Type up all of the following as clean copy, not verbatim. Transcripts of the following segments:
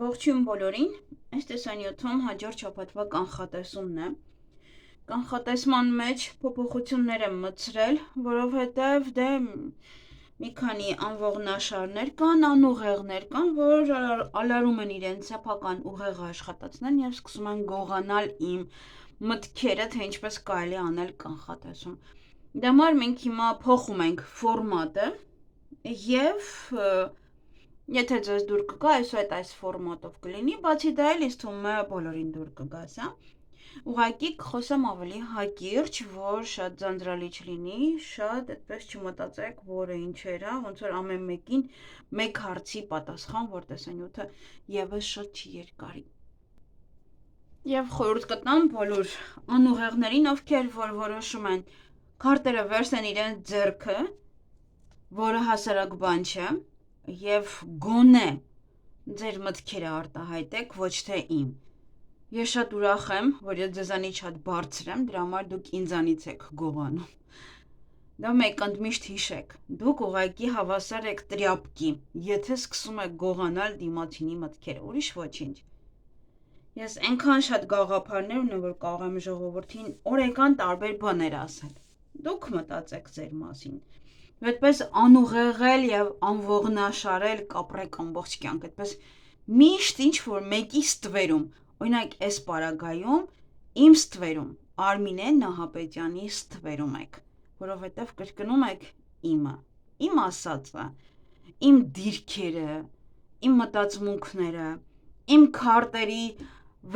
Ողջույն բոլորին, այս տեսանյութում հաջորդ շաբաթվա կանխատեսումն է։ Կանխատեսման մեջ փոփոխություններ եմ մտցրել, որովհետև մի քանի անողնաշարներ կան, անուղեղներ կան, որ ալարում են իրենց սեփական ուղեղը աշխատացնել եւ սկսում են գողանալ իմ մտքերը, թե ինչպես կարելի անել կանխատեսում։ Դրա համար մենք հիմա փոխում ենք ֆորմատը եւ եթե ձեզ դուր կգա, այսօր այս ֆորմատով կլինի, բացի դա էլ ինձ թվում է բոլորին դուր կգա սա։ Ուղղակի կխոսեմ ավելի հակիրճ, որ շատ ձանձրալի չլինի, շատ այդպես չմտածեք, որը ինչեր է, ոնց որ ամեն մեկին մեկ հարցի պատասխան, որ տեսանյութը եւս շատ չի երկարի։ Եվ խորհուրդ կտամ բոլոր անուղեղներին, ովքեր որ որոշում են քարտերը վերցնեն իրենց ձեռքը, որը հասարակ բան չէ, եւ գոնե ձեր մտքերը արտահայտեք, ոչ թե իմ։ Ես շատ ուրախ եմ, որ ես ձեզանից շատ բարձր եմ, դրա համար դուք ինձանից եք գողանում։ Դա մեկ ընդմիշտ հիշեք, դուք ուղղակի հավասար եք տրյապկի, եթե սկսում եք գողանալ դիմացինի մտքերը, ուրիշ ոչինչ։ Ես այնքան շատ գաղափարներ ունեմ, որ կարող եմ ժողովրդին օրական տարբեր բաներ ասել։ Դուք մտածեք ձեր մասին։ Այդպես անուղեղել եւ անողնաշարել կապրեք ամբողջ կյանք, այդպես միշտ ինչ որ մեկի ստվերում, օրինակ այս պարագայում իմ ստվերում, Արմինե Նահապետյանի ստվերում եք, որովհետեւ կրկնում եք իմը, իմ ասածը, իմ դիրքերը, իմ մտածմունքները, իմ քարտերի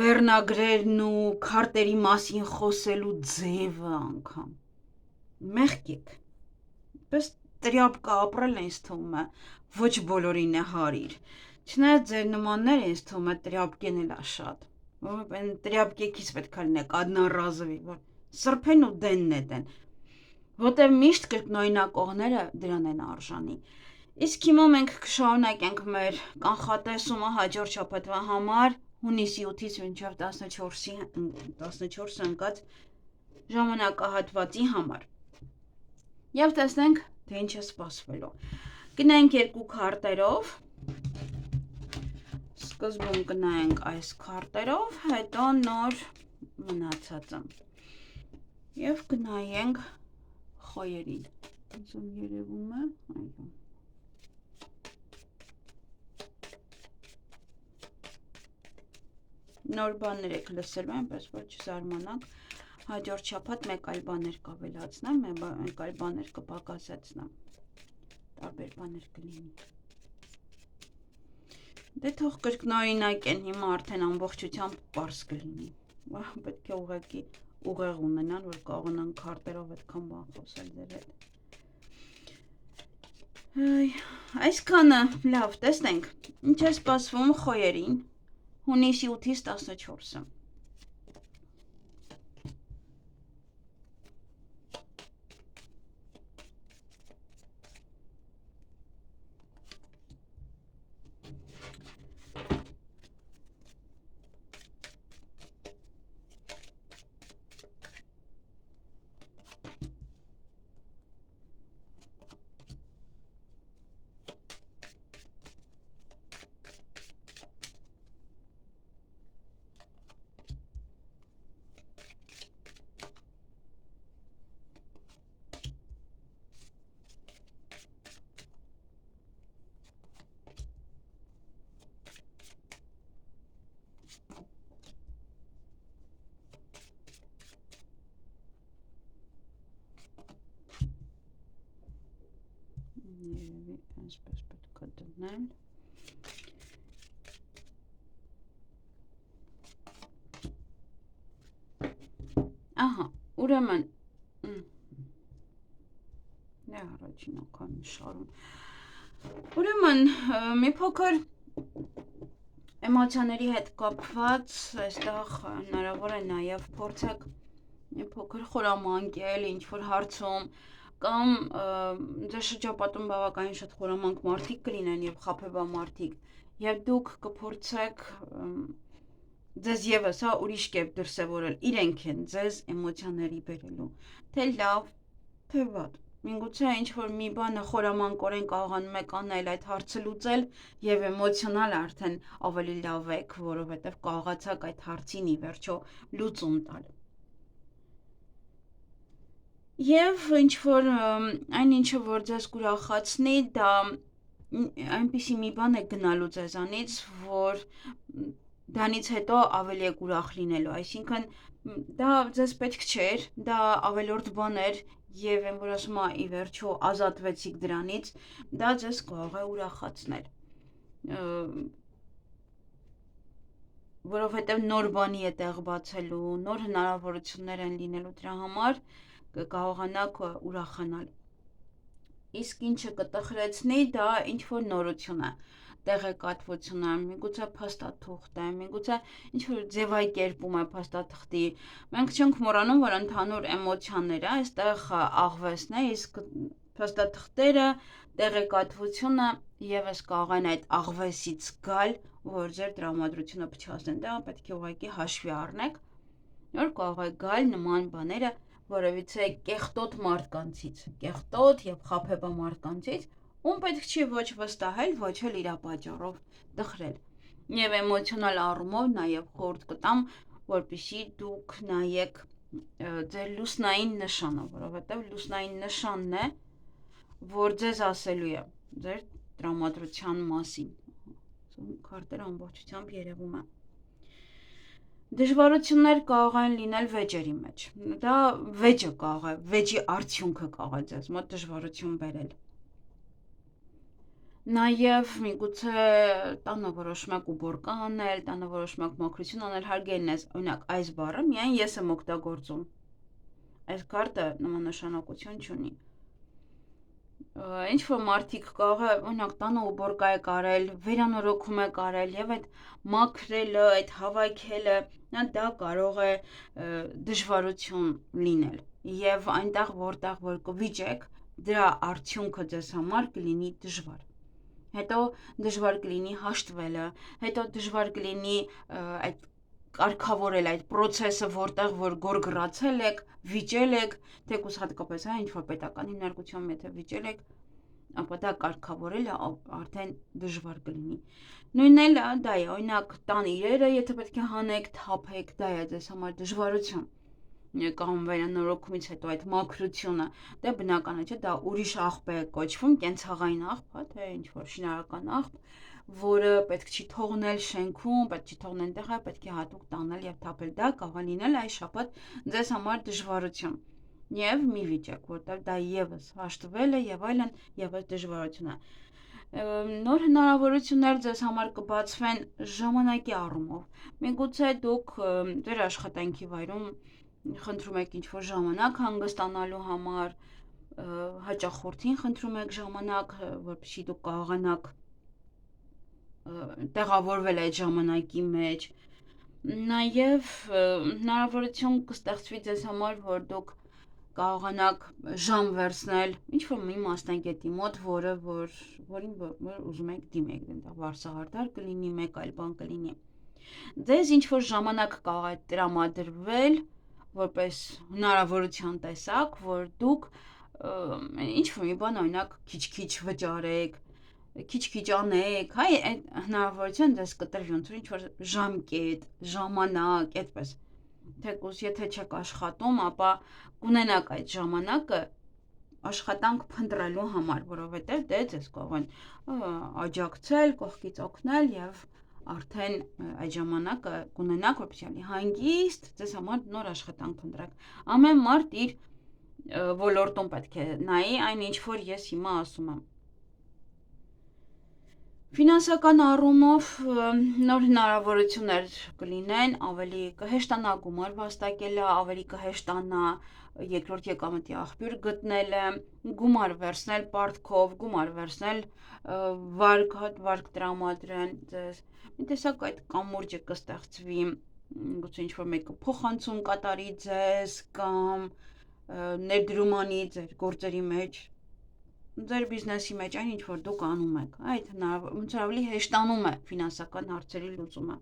վերնագրերն ու քարտերի մասին խոսելու ձևը անգամ։ Մեղք եք։ Պես տրյապկա ապրելն ինձ թվում է ոչ բոլորին է հարիր։ Չնայած ձեր նմանները ինձ թվում է տրյապկեն էլա շատ։ Որովհետեւ տրյապկեքից պետք է լինեք одноразовый, որ սրբեն ու դենն է դեն։ Որտեւ միշտ կրկնօրինակողները դրան են արժանի։ Իսկ հիմա մենք կշարունակենք մեր կանխատեսումը հաջորդ շաբաթվա համար հունիսի 8-ից մինչև 14-ի ընկած ժամանակահատվածի համար։ Եվ տեսնենք, թե ինչ է սպասվելու։ Գնանք երկու քարտերով։ Սկզբում կնայենք այս քարտերով, հետո նոր մնացածը։ Եվ կնայենք խոյերին։ Ոնց երևում է, այո։ Նոր բաներ եք լսելու, այնպես որ չզարմանաք, հաջորդ շաբաթ մեկ այլ բաներ կավելացնեմ, մեկ այլ բաներ կպակասեցնեմ, տարբեր բաներ կլինի։ Դե թող կրկնօրինակ են, հիմա արդեն ամբողջությամբ պարզ կլինի, պետք է ուղղակի ուղեղ ունենան, որ կարողանան քարտերով այդքան բան խոսել ձեր հետ։ Այսքանը, լավ, տեսնենք, ինչ է սպասվում խոյերին, հունիսի 8-ից 14-ը։ Այսպես պետք է դնել։ Ահա, ուրեմն Դե առաջին անգամ շարում։ Ուրեմն մի փոքր էմոցիաների հետ կապված այստեղ հնարավոր է նաև փորձեք մի փոքր խորամանկել ինչ-որ հարցում կամ ձեր շրջապատում բավականին շատ խորամանկ մարդիկ կլինեն եւ խաբեբա մարդիկ եւ դուք կփորձեք ձեզ եւս ուրիշ կերպ դրսևորել, իրենք են ձեզ էմոցիաների բերելու, թե լավ, թե վատ, Միգուցե ինչ-որ մի բանը խորամանկորեն կարողանում եք անել այդ հարցը լուծել և էմոցիոնալ արդեն ավելի լավ եք, որովհետև կարողացաք այդ հարցին ի վերջո լուծում տալ։ Եվ ինչ-որ այն ինչը, որ ձեզ կուրախացնի, դա այնպիսի մի բան է գնալու ձեզանից, որ դրանից հետո ավելի եք ուրախ լինելու, այսինքն դա ձեզ պետք չէր, դա ավելորդ բան էր և այն որ ասում է ի վերջո ազատվեցիք դրանից, դա ձեզ կարող է ուրախացնել, որովհետև նոր բանի է տեղ բացելու, նոր հնարավորություններ են լինելու դրա համար, կկարողանաք ուրախանալ։ Իսկ ինչը կտխրեցնի, դա ինչ-որ նորություն է, տեղեկատվություն է, միգուցե փաստաթուղթ է, միգուցե ինչ-որ ձևակերպում է փաստաթղթի։ Մենք չենք մոռանում, որ ընդհանուր էմոցիաները այստեղ աղվեսն է, իսկ փաստաթղթերը, տեղեկատվությունը ևս կարող են այդ աղվեսից գալ, որ ձեր տրամադրությունը փչացնեն, դա պետք է ուղղակի հաշվի առնեք, որ կարող է գալ նման բաները որևիցե կեղտոտ մարդկանցից, կեղտոտ և խաբեբա մարդկանցից, ում պետք չի ոչ վստահել, ոչ էլ իր պատճառով տխրել։ Եվ էմոցիոնալ առումով նաև խորհուրդ կտամ, որպեսզի դուք նայեք ձեր լուսնային նշանը, որովհետև լուսնային նշանն է, որ ձեզ ասելու է ձեր տրամադրության մասին։ Քարտերը ամբողջությամբ երևում է։ Դժվարություններ կարող են լինել վեճերի մեջ։ Դա վեճը կարող է, վեճի արդյունքը կարող է ձեզ մոտ դժվարություն բերել։ Նաև միգուցե տանը որոշում եք ուբորկա անել, տանը որոշում եք մաքրություն անել, հարգելին ես, օրինակ այս բառը միայն ես եմ օգտագործում։ Այս քարտը նման նշանակություն չունի։ Ինչ-որ մարդիկ կարող է, օրինակ տանը ուբորկա եք արել, վերանորոգում եք արել եւ այդ մաքրելը, այդ հավաքելը, դա կարող է դժվարություն լինել։ Եվ այնտեղ, որտեղ որ կվիճեք, դրա արդյունքը ձեզ համար կլինի դժվար։ Հետո դժվար կլինի հաշտվելը, հետո դժվար կլինի այդ կարգավորել այդ process-ը, որտեղ որ գորգռացել եք, վիճել եք, թեկուզ հատկապես ինչ-որ պետական հիմնարկությունում եթե վիճել եք, ապա դա կարգավորելը արդեն դժվար կլինի։ Նույնն էլ դա է, օրինակ տան իրերը, եթե պետք է հանեք, թափեք, դա է ձեզ համար դժվարություն։ Կամ վերանորոգումից հետո այդ մաքրությունը, դա բնական է, չէ՞, դա ուրիշ աղբ է կոչվում, կենցաղային աղբ, թե ինչ-որ շինարարական աղբ, որը պետք չի թողնել շենքում, պետք չի թողնել տեղը, պետք է հատուկ տանել եւ թափել, դա կարող է լինել այս շաբաթ ձեզ համար դժվարություն։ Եվ մի վիճակ, որտեղ դա եւս հաշտվելը եւ այլն եւս դժվարություն է։ Նոր հնարավորություններ ձեզ համար կբացվեն ժամանակի առումով։ Միգուցե դուք ձեր աշխատանքի վայրում խնդրում եք ինչ-որ ժամանակ հանգստանալու համար, հաճախորդին խնդրում եք ժամանակ, որպեսզի դուք կարողանաք տեղավորվել այդ ժամանակի մեջ։ Նաև հնարավորություն կստեղծվի ձեզ համար, որ դուք կարողանաք ժամ վերցնել ինչ-որ մի մասնագետի մոտ, որին ուզում եք դիմեք, այնտեղ վարսահարդար կլինի, մեկ այլ բան կլինի։ Ձեզ ինչ-որ ժամանակ կարող է տրամադրվել, որպես հնարավորության տեսակ, որ դուք ինչ-որ մի բան օրինակ քիչ-քիչ վճարեք, քիչ-քիչ անեք, հայ այդ հնարավորություն դες կտրվի ոնց որ ինչ-որ ժամկետ, ժամանակ, այդպես։ Թեկուզ եթե չեք աշխատում, ապա կունենաք այդ ժամանակը աշխատանք փնտրելու համար, որովհետև դե ձեզ կարող են աջակցել, կողքից օգնել եւ արդեն այդ ժամանակը կունենաք, որպեսզի ալի հանգիստ ձեզ համար նոր աշխատանք փնտրեք։ Ամեն մարդ իր ոլորտում պետք է նայի այն ինչ որ ես հիմա ասում եմ։ Ֆինանսական առումով նոր հնարավորություններ կլինեն, ավելի կհեշտանա գումար վաստակելը, ավելի կհեշտանա երկրորդ եկամտի աղբյուր գտնելը, գումար վերցնել պարտքով, գումար վերցնել վարկ տրամադրեն ձեզ, մի տեսակ այդ կամուրջը կստեղծվի, գուցե ինչ-որ մեկը փոխանցում կատարի ձեզ կամ ներդրում անի ձեր գործերի մեջ, ձեր բիզնեսի մեջ այն ինչ որ դուք անում եք, այդ ոնց ավելի հեշտանում է ֆինանսական հարցերի լուծումը։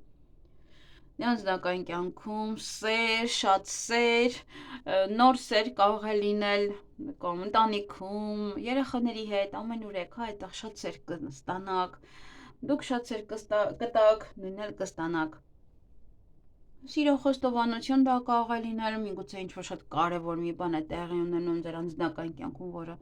Անձնական կյանքում սեր, շատ սեր, նոր սեր կարող է լինել ընտանիքում, երեխաների հետ, ամենուր եք, հա, այդտեղ շատ սեր կստանաք, դուք շատ սեր կտաք, նույնն էլ կստանաք։ Սիրո խոստովանություն դա կարող է լինել, միգուցե ինչ-որ շատ կարևոր մի բան է տեղի ունենում ձեր անձնական կյանքում, որը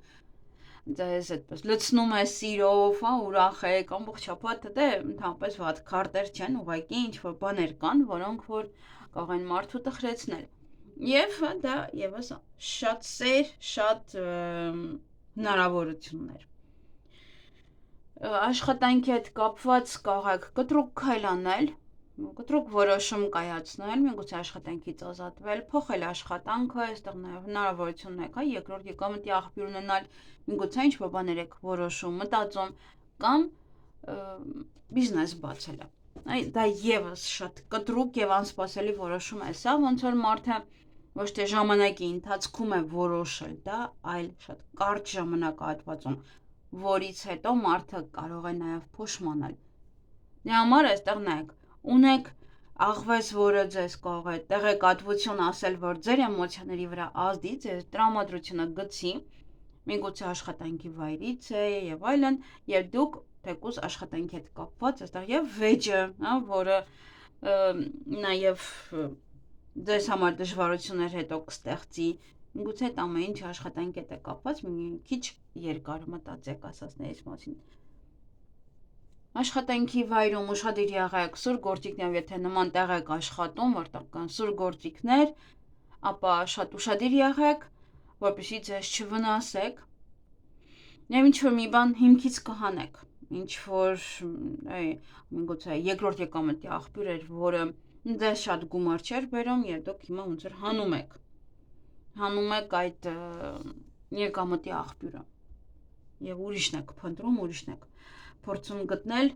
ձեզ այդպես լցնում է սիրով, հա, ուրախ եք, ամբողջապատ, դե ընդհանրապես վատ քարտեր չեն, ուղղակի ինչ-որ բաներ կան, որոնք որ կարող են մարդու տխրեցնել։ Եվ դա եւս շատ սեր, շատ հնարավորություններ։ Աշխատանքի հետ կապված կարող եք կտրուկ քայլ անել, կտրուկ որոշում կայացնել, միգուցե աշխատանքից ազատվել, փոխել աշխատանքը, այստեղ նաև հնարավորություն ունեք, հա, երկրորդ եկամտի աղբյուր ունենալ, միգուցե ինչ-որ բաներ եք որոշում, մտածում կամ բիզնես բացելը։ Դա եւս շատ կտրուկ եւ անսպասելի որոշում է, սա ոնց որ մարդը ոչ թե ժամանակի ընթացքում է որոշել դա, այլ շատ կարճ ժամանակահատվածում, որից հետո մարդը կարող է նաև փոշմանալ։ Դրա համար այստեղ նայեք, ունեք աղվես, որը ձեզ կարող է տեղեկատվություն ասել, որ ձեր էմոցիաների վրա ազդի, ձեր տրամադրությունը գցի, միգուցե աշխատանքի վայրից է եւ այլն, եւ դուք թեկուզ աշխատանքի հետ կապված այստեղ եւ վեճը, հա, որը նաեւ ձեզ համար դժվարություններ հետո կստեղծի, միգուցե այդ ամեն ինչ աշխատանքի հետ է կապված, մի քիչ երկար մտածեք ասածներից մասին։ Աշխատանքի վայրում ուշադիր եղեք սուր գործիքներով, եթե նման տեղ եք աշխատում, որտեղ կան սուր գործիքներ, ապա շատ ուշադիր եղեք, որպեսզի ձեզ չվնասեք։ Եվ ինչ-որ մի բան հիմքից կհանեք, ինչ-որ միգուցե երկրորդ եկամտի աղբյուր էր, որը ձեզ շատ գումար չէր բերում, եւ դուք հիմա ոնց որ հանում եք այդ եկամտի աղբյուրը։ Եվ ուրիշն եք փնտրում, ուրիշն եք փորձում գտնել,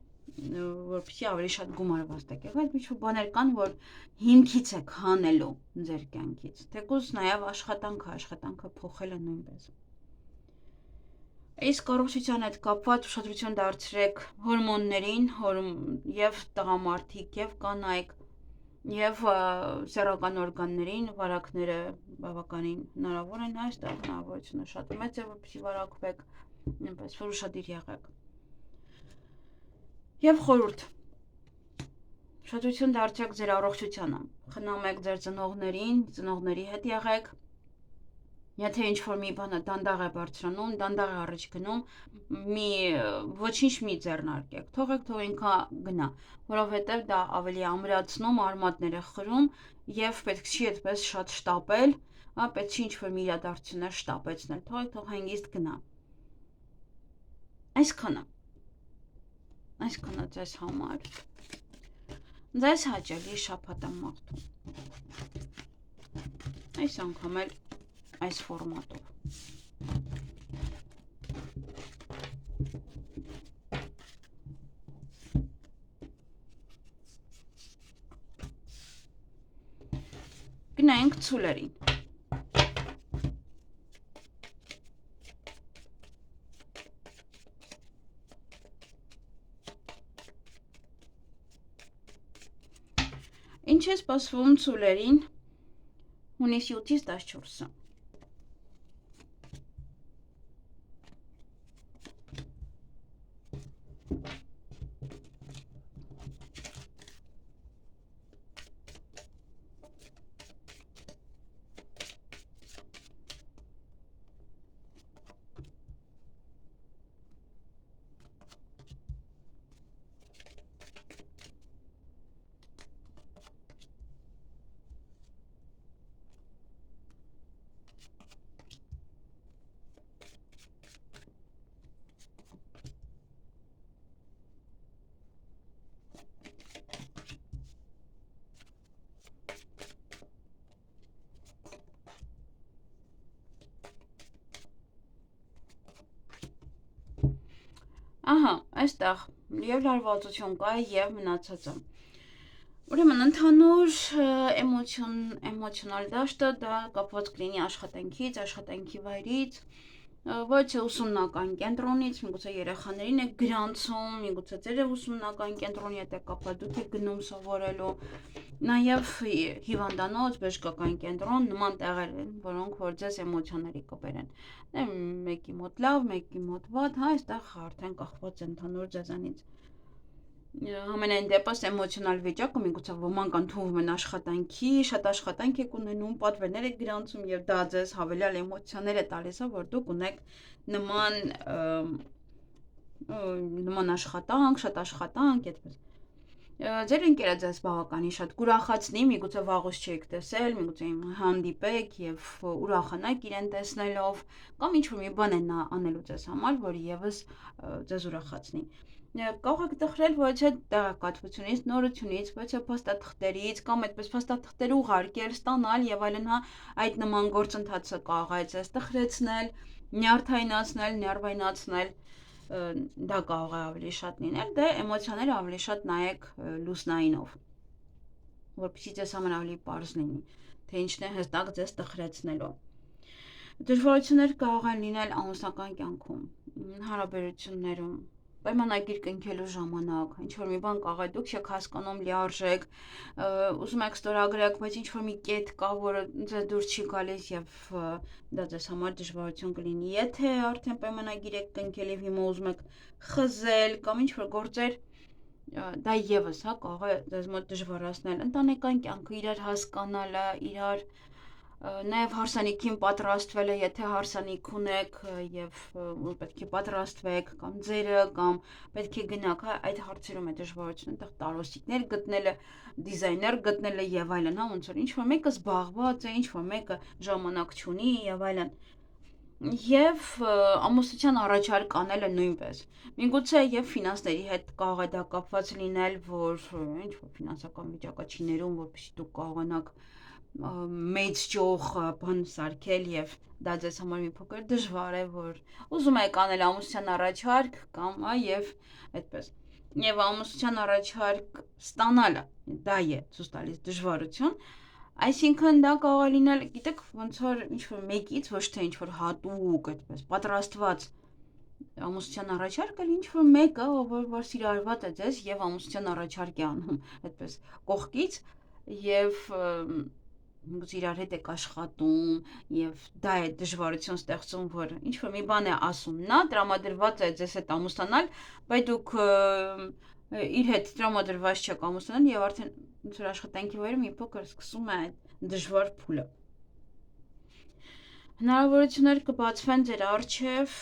որպեսզի ավելի շատ գումար վաստակեք։ Այդ ինչ-որ բաներ կան, որ հիմքից եք հանելու ձեր կյանքից։ Թեկուզ նաև աշխատանքը փոխելը նույնպես։ Իսկ առողջության հետ կապված ուշադրություն դարձրեք հորմոններին, եւ տղամարդիկ, եւ կանայք, եւ սեռական օրգաններին, վարակները բավականին հնարավոր են այստեղ, հնարավորությունը շատ մեծ է, որպեսզի վարակվեք, նույնպես որ ուշադիր եղեք։ Եվ խորհուրդ, ուշադրություն դարձրեք ձեր առողջությանը, խնամեք ձեր ծնողներին, ծնողների հետ եղեք, եթե ինչ-որ մի բանը դանդաղ է բարձրանում, դանդաղ է առաջ գնում, ոչինչ մի ձեռնարկեք, թողեք, թող ինքը գնա, որովհետև դա ավելի ամրացնում, արմատները խրում եւ պետք չի այդպես շատ շտապել, պետք չի ինչ-որ մի իրադարձություններ շտապեցնել, թողեք, թող հանգիստ գնա։ Այսքանը ձեզ համար, ձեզ հաճելի շաբաթ եմ մաղթում, այս անգամ էլ այս ֆորմատով։ Գնանք ցուլերին։ Ինչ է սպասվում ցուլերին հունիսի 8-ից 14-ը։ Ահա, այստեղ եւ լարվածություն կա եւ մնացածը։ Ուրեմն ընդհանուր էմոցիոնալ դաշտը դա կապված կլինի աշխատանքից, աշխատանքի վայրից, ոչ թե ուսումնական կենտրոնից, միգուցե երեխաներին եք գրանցում, միգուցե ձեր ուսումնական կենտրոնի հետ է կապված, դուք եք գնում սովորելու, Նաև հիվանդանոց, բժշկական կենտրոն նման տեղեր են, որոնք որ ձեզ էմոցիաների կբերեն։ Մեկի մոտ լավ, մեկի մոտ վատ, հա, այստեղ արդեն կախված է ընդհանուր ձեզանից։ Համենայն դեպս էմոցիոնալ վիճակը միգուցե ոմանք ընդունվում են աշխատանքի, շատ աշխատանք եք ունենում, պատվերներ եք գրանցում եւ դա ձեզ հավելյալ էմոցիաներ է տալիս, որ դուք ունեք նման աշխատանք, շատ աշխատանք, այդպես։ Ձեր ընկերը ձեզ բավականին շատ կուրախացնի, միգուցե վաղուց չեք տեսել, միգուցե հանդիպեք եւ ուրախանաք իրեն տեսնելով, կամ ինչ-որ մի բան է նա անելու ձեզ համար, որ եւս ձեզ ուրախացնի։ Կարող եք տխրել ոչ թե տեղեկատվությունից, նորությունից, ոչ թե փաստաթղթերից, կամ այդպես փաստաթղթեր ուղարկել, ստանալ եւ այլն, հա, այդ նման գործընթացը կարող է ձեզ տխրեցնել, նյարդայնացնել, նյարդայնացնել, դա կարող է ավելի շատ լինել, դե էմոցիաները ավելի շատ նայեք լուսնայինով, որպեսզի ձեզ համար ավելի պարզ լինի, թե ինչն է հստակ ձեզ տխրեցնելու։ Դժվարություններ կարող են լինել ամուսնական կյանքում, հարաբերություններում, պայմանագիր կնքելու ժամանակ, ինչ-որ մի բան կարող է դուք չեք հասկանում լիարժեք, ուզում եք ստորագրեք, բայց ինչ-որ մի կետ կա, որը ձեզ դուր չի գալիս եւ դա ձեզ համար դժվարություն կլինի։ Եթե արդեն պայմանագիր եք կնքել եւ հիմա ուզում եք խզել կամ ինչ-որ գործեր, դա եւս, հա, կարող է ձեզ մոտ դժվարացնել ընտանեկան կյանքը, իրար հասկանալը, իրար նաև հարսանիքին պատրաստվելը, եթե հարսանիք ունեք եւ պետք է պատրաստվեք կամ ձերը կամ պետք է գնաք, այդ հարցերում է դժվարություն, այնտեղ տարոսիկներ գտնելը, դիզայներ գտնելը եւ այլն, հա, ոնց որ ինչ որ մեկը զբաղված է, ինչ որ մեկը ժամանակ չունի եւ այլն։ Եվ ամուսնության առաջարկ անելը նույնպես։ Միգուցե եւ ֆինանսների հետ կարող է դա կապված լինել, որ ինչ որ ֆինանսական վիճակը չի ներում, որպեսզի դուք կարողանաք մեծ ճոխ բան սարքել եւ դա ձեզ համար մի փոքր դժվար է, որ ուզում եք անել ամուսնության առաջարկ կամ եւ այդպես։ Եվ ամուսնության առաջարկ ստանալը դա է ցույց տալիս դժվարություն, այսինքն դա կարող է լինել, գիտեք, ոնց որ ինչ որ մեկից ոչ թե ինչ որ հատուկ այդպես պատրաստված ամուսնության առաջարկը ինչ որ մեկը, որ սիրարված է ձեզ եւ ամուսնության առաջարկ է անում, այդպես կողքից եւ իրար հետ եք աշխատում եւ դա է դժվարություն ստեղծում, որ ինչ որ մի բան է ասում նա, տրամադրված է ձեզ հետ ամուսնանալ, բայց դուք իր հետ տրամադրված չեք ամուսնանալ եւ արդեն ոնց որ աշխատանքի վայրը մի փոքր սկսում է դժվար փուլը։ Հնարավորություններ կբացվեն ձեր առջև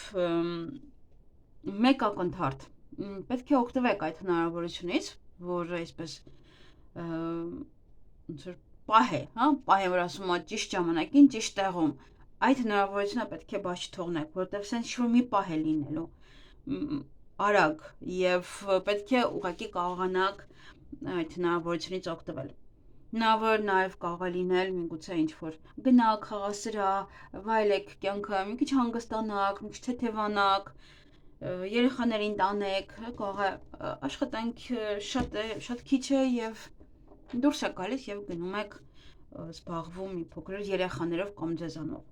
մեկ ակնթարթ։ Պետք է օգտվեք այդ հնարավորությունից, որ այսպես ոնց որ պահ է, հա, պահ է, որ ասում է ճիշտ ժամանակին, ճիշտ տեղում։ Այդ հնարավորությունը պետք է բաց չթողնեք, որովհետև սենց ինչ-որ մի պահ է լինելու արագ եւ պետք է ուղղակի կարողանաք այդ հնարավորությունից օգտվել։ Հնարավոր նաև կարող է լինել միգուցե ինչ-որ գնաք խաղասրահ, վայելեք կյանքը, մի քիչ հանգստանաք, մի քիչ թեթևանաք, երեխաներին տանեք, կարող է աշխատանքը շատ քիչ է եւ դուրս եք գալիս եւ գնում եք զբաղվում մի փոքր երեխաներով կամ ձեզանով։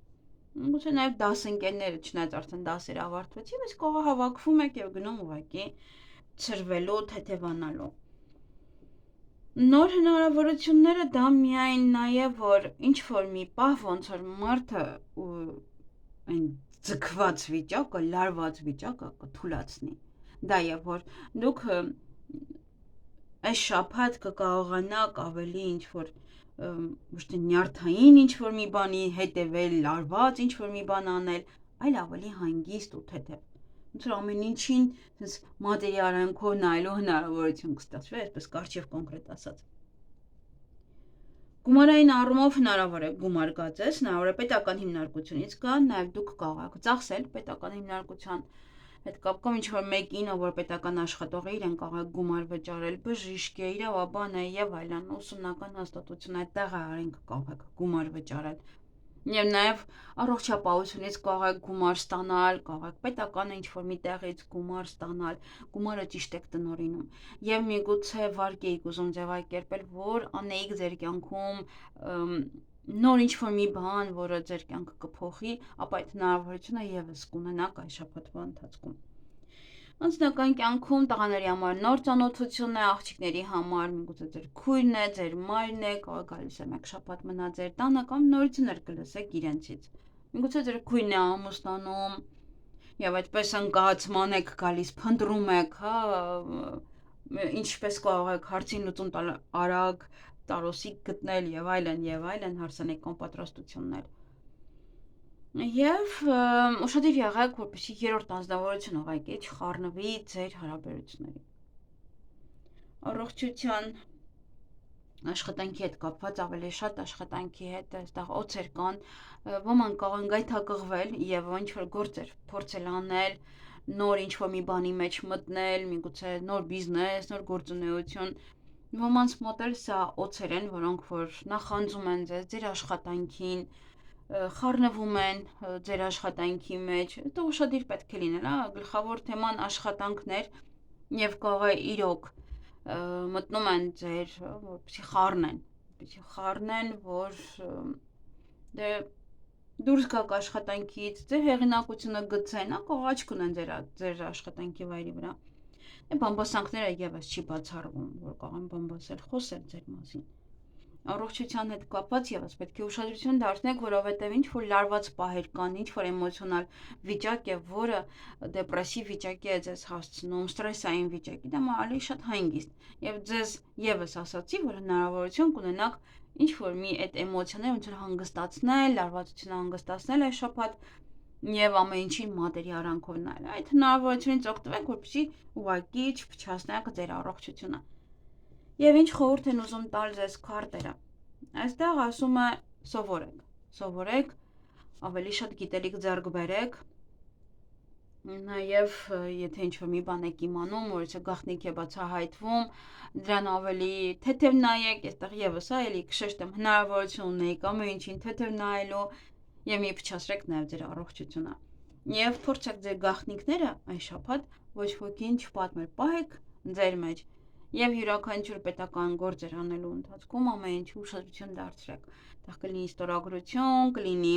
Գուցե նաև դասընկերները, չնայած արդեն դասերը ավարտվեցին, բայց կարող հավաքվում եք եւ գնում ուղղակի ծրվելու, թեթևանալու։ Նոր հնարավորությունները դա միայն նաև որ ինչ որ մի պահ ոնց որ մարդը այն ձգված վիճակը, լարված վիճակը կթուլացնի։ Դա է որ դուք այս շաբաթ կկարողանաք ավելի ինչ որ ոչ թե նյարդային ինչ որ մի բանի հետևել, լարված ինչ որ մի բան անել, այլ ավելի հանգիստ ու թեթև։ Ոնց որ ամեն ինչին sense մատերիալանքով նայելու հնարավորություն կստացվի, այսպես կարճ եւ կոնկրետ ասած։ Գումարային առումով հնարավոր է գումար գածես, հնարավոր է պետական հիմնարկությունից գա, նաեւ դուք կարող եք ծախսել պետական հիմնարկության հետ կապ ինչ որ մեկին, որ պետական աշխատող է, իրեն կարող է գումար վճարել, բժիշկ է, իրավաբան է եւ այլն, ուսումնական հաստատություն այդտեղ արինք կարող եք գումար վճարել։ Եվ նաև առողջապահությունից կարող եք գումար ստանալ, կարող եք պետական ինչ-որ մի տեղից գումար ստանալ, գումարը ճիշտ եք տնօրինում։ Եվ միգուցե վարկ էիք ուզում ձևակերպել, որ անեիք ձեր կյանքում նոր ինչ-որ մի բան, որը ձեր կյանքը կփոխի, ապա այդ հնարավորությունը եւս կունենաք այս շաբաթվա ընթացքում։ Անձնական կյանքում տղաների համար նոր ծանոթություն է, աղջիկների համար միգուցե ձեր քույրն է, ձեր մայրն է, կարող գալիս է մեկ շաբաթ մնա ձեր տանը կամ նորություններ կլսեք իրենցից։ Միգուցե ձեր քույրն է ամուսնանում եւ այդպես ընկացման եք գալիս, փնտրում եք, հա, ինչպես կարող եք հարցին լուծում տալ արագ, տարոսիկ գտնել եւ այլն հարսանեկան պատրաստություններ։ Եվ ուշադիր եղեք, որպեսզի երրորդ անձնավորություն ուղղակի չխառնվի ձեր հարաբերություններին։ Առողջության աշխատանքի հետ կապված ավելի շատ աշխատանքի հետ այստեղ օծեր կան, ոմանք կարող են գայթակղվել եւ ինչ-որ գործեր փորձել անել, նոր ինչ-որ մի բանի մեջ մտնել, միգուցե նոր բիզնես, նոր գործունեություն, ոմանց մոտ էլ սա օծեր են, որոնք որ նախանձում են ձեր աշխատանքին, խառնվում են ձեր աշխատանքի մեջ, դա ուշադիր պետք է լինել, հա, գլխավոր թեման աշխատանքներ եւ կարող է իրոք մտնում են ձեր, որպեսզի խառնեն, որ դե դուրս գաք աշխատանքից, ձեր հեղինակությունը գցեն, հա, կարող աչք ունեն ձեր աշխատանքի վայրի վրա։ Բամբասանքները եւս չի բացառվում, որ կարող են բամբասել, խոսել ձեր մասին։ Առողջության հետ կապված եւս պետք է ուշադրություն դարձնեք, որովհետեւ ինչ որ լարված պահեր կան, ինչ որ էմոցիոնալ վիճակ է, որը դեպրեսիվ վիճակի է ձեզ հասցնում, ստրեսային վիճակի, դա ավելի շատ հանգիստ։ Եվ ձեզ եւս ասացի, որ հնարավորություն կունենաք ինչ որ մի այդ էմոցիաները ոնց որ հանգստացնել, լարվածությունը հանգստացնել այս շաբաթ եւ ամեն ինչին մատերի արանքով նայել։ Այդ հնարավորությունից օգտվեք, որպեսզի ուղղակի չփչացնեք ձեր առողջությունը։ Եվ ինչ խորհուրդ են ուզում տալ ձեզ քարտերը։ Այստեղ ասում է սովորեք, ավելի շատ գիտելիք ձեռք բերեք, նաև եթե ինչ-որ մի բան եք իմանում, որ եթե գաղտնիք է բացահայտվում, դրան ավելի թեթև նայեք, այստեղ եւս էլի կշեշտեմ, հնարավորություն ունեիք ամեն ինչին թեթև նայելու եւ մի փչացրեք նաև ձեր առողջությունը։ Եվ փորձեք ձեր գաղտնիքները այս շաբաթ ոչ ոքին չպատմել, պահեք ձեր մեջ։ Եվ յուրաքանչյուր պետական գործեր անելու ընթացքում ամեն ինչի ուշադրություն դարձրեք։ Դա կլինի ստորագրություն, կլինի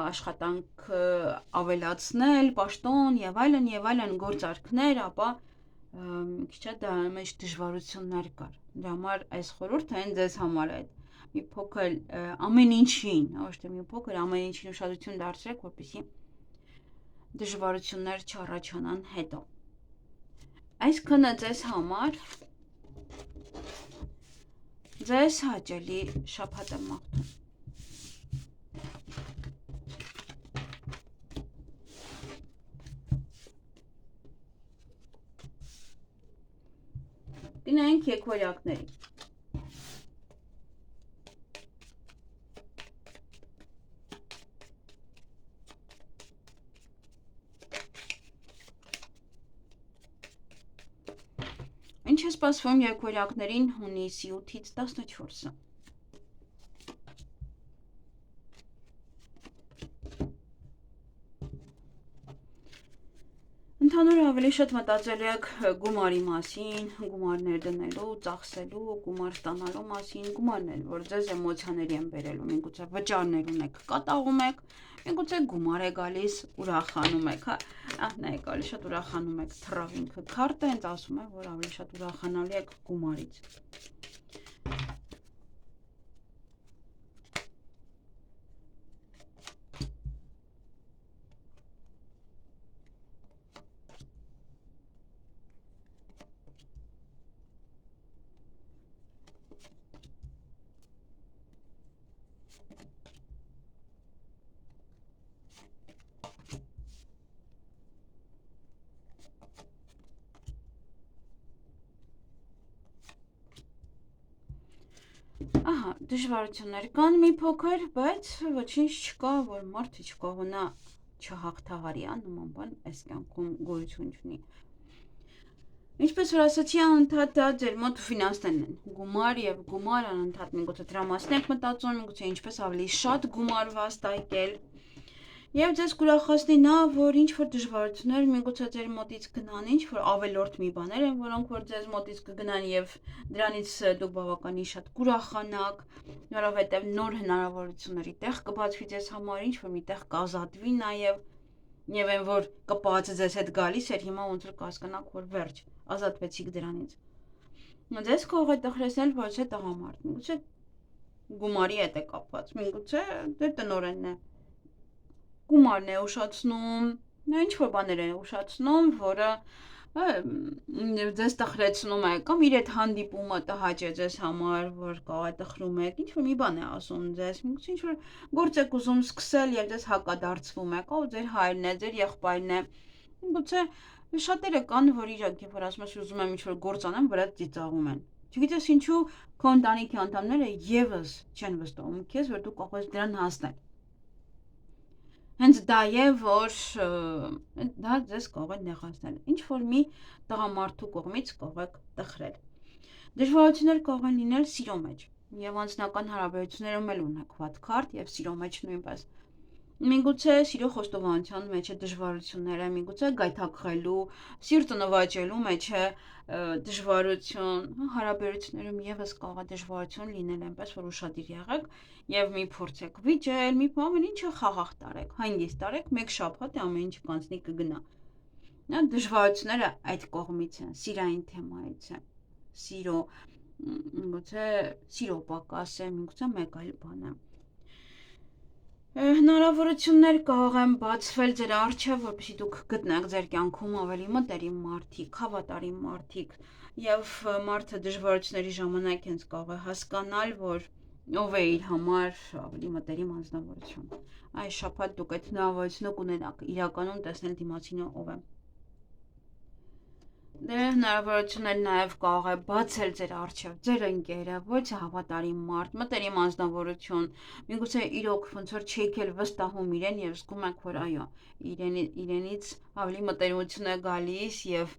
աշխատանք ավելացնել, պաշտոն եւ այլն գործարքներ, ապա քիչ է դա մեջ դժվարություններ կար։ Դրա համար այս խորհուրդը այն ձեզ համար է։ Մի փոքր ամեն ինչին, ոչ թե մի փոքր ամեն ինչին ուշադրություն դարձրեք, որպեսզի դժվարություններ չառաջանան հետո։ Այսքանը ձեզ համար ձեզ հաճելի շաբաթ եմ մաղթում։ Գնանք եկվորյակների։ Ինչ է սպասվում եկվորյակներին հունիսի 8-ից 14-ը։ Ընդհանուր ավելի շատ մտածել եք գումարի մասին, գումարներ դնելու, ծախսելու, գումար ստանալու մասին, գումարներ, որ ձեզ էմոցիաների են բերելու, միգուցե վճարներ ունեք, կատաղում եք, միգուցե գումար է գալիս, ուրախանում եք, հա, նայեք, ավելի շատ ուրախանում եք, թռավ ինքը քարտը, հենց ասում է, որ ավելի շատ ուրախանալի եք գումարից։ Ահա, դժվարություններ կան մի փոքր, բայց ոչինչ չկա, որ մարդը չկողնա չհաղթահարի, նման բան այս կյանքում գոյություն չունի։ Ինչպես որ ասացի, անընդհատ դա ձեր մոտ ֆինանսներն են, գումար եւ գումար անընդհատ միգուցե դրա մասին եք մտածում, միգուցե ինչպես ավելի շատ գումար վաստակել։ Եվ ձեզ կուրախացնի նա, որ ինչ որ դժվարություններ միգուցե ձեր մոտից գնան, ինչ որ ավելորդ մի բաներ են, որոնք որ ձեզ մոտից կգնան եւ դրանից դուք բավականին շատ կուրախանաք, որովհետեւ նոր հնարավորությունների տեղ կբացվի ձեզ համար, ինչ որ մի տեղ կազատվի նաեւ Եվ այն որ կպած ձեզ հետ գալիս էր, հիմա ոնց որ կհասկանաք, որ վերջ, ազատվեցիք դրանից։ Ձեզ կարող է տխրեցնել ոչ թե տղամարդ, միգուցե գումարի հետ է կապված, միգուցե դե տնորենն է։ Գումարն է ուշացնում, ինչ որ բաներ է ուշացնում, որը ձեզ տխրեցնում է, կամ իր այդ հանդիպումը տհաճ է ձեզ համար, որ կարող է տխրում եք, ինչ որ մի բան է ասում ձեզ, միգուցե ինչ որ գործ եք ուզում սկսել եւ ձեզ հակադարձվում եք, ով ձեր հայրն է, ձեր եղբայրն է, միգուցե շատերը կան, որ իրանք երբ որ ասում ես ուզում եմ ինչ որ գործ անեմ, վրա ծիծաղում են։ Չգիտես ինչու քո ընտանիքի անդամները եւս չեն վստահում քեզ, որ դու կարող ես դրան հասնել։ Հենց դա է, որ դա ձեզ կարող է նեղացնել։ Ինչ որ մի տղամարդու կողմից կարող եք տխրել։ Դժվարություններ կարող են լինել սիրո մեջ, եւ անձնական հարաբերություններում էլ ունեք վատքարդ եւ սիրո մեջ նույնպես։ Միգուցե սիրո խոստովանության մեջ է դժվարությունները, միգուցե գայթակղելու, սիրտը նվաճելու մեջ է դժվարություն, հարաբերություններում եւս կարող է դժվարություն լինել, այնպես որ ուշադիր եղեք եւ մի փորձեք վիճել, մի բան ինչը խաղաղ տարեք, հանգիստ տարեք, մեկ շաբաթ է ամեն ինչ կանցնի կգնա։ Նա դժվարությունները այդ կողմից են, սիրային թեմայից է։ Սիրո, միգուցե սիրո պակաս է, միգուցե մեկ այլ բան է։ Հնարավորություններ կարող են բացվել ձեր առջև, որպեսզի դուք գտնեք ձեր կյանքում ավելի մտերիմ մարդիկ, հավատարիմ մարդիկ, եւ մարդը դժվարությունների ժամանակ հենց կարող է հասկանալ, որ ով է իր համար ավելի մտերիմ անձնավորություն։ Այս շաբաթ դուք այդ հնարավորությունը կունենաք իրականում տեսնել դիմացինը ով է։ Դե հնարավորություններ նաև կարող է բացել ձեր առջև ձեր ընկերը, ոչ հավատարիմ մարդ, մտերիմ անձնավորություն, միգուցե իրոք ոնց որ չեք էլ վստահում իրեն եւ զգում եք, որ այո, իրենից ավելի մտերիմություն է գալիս եւ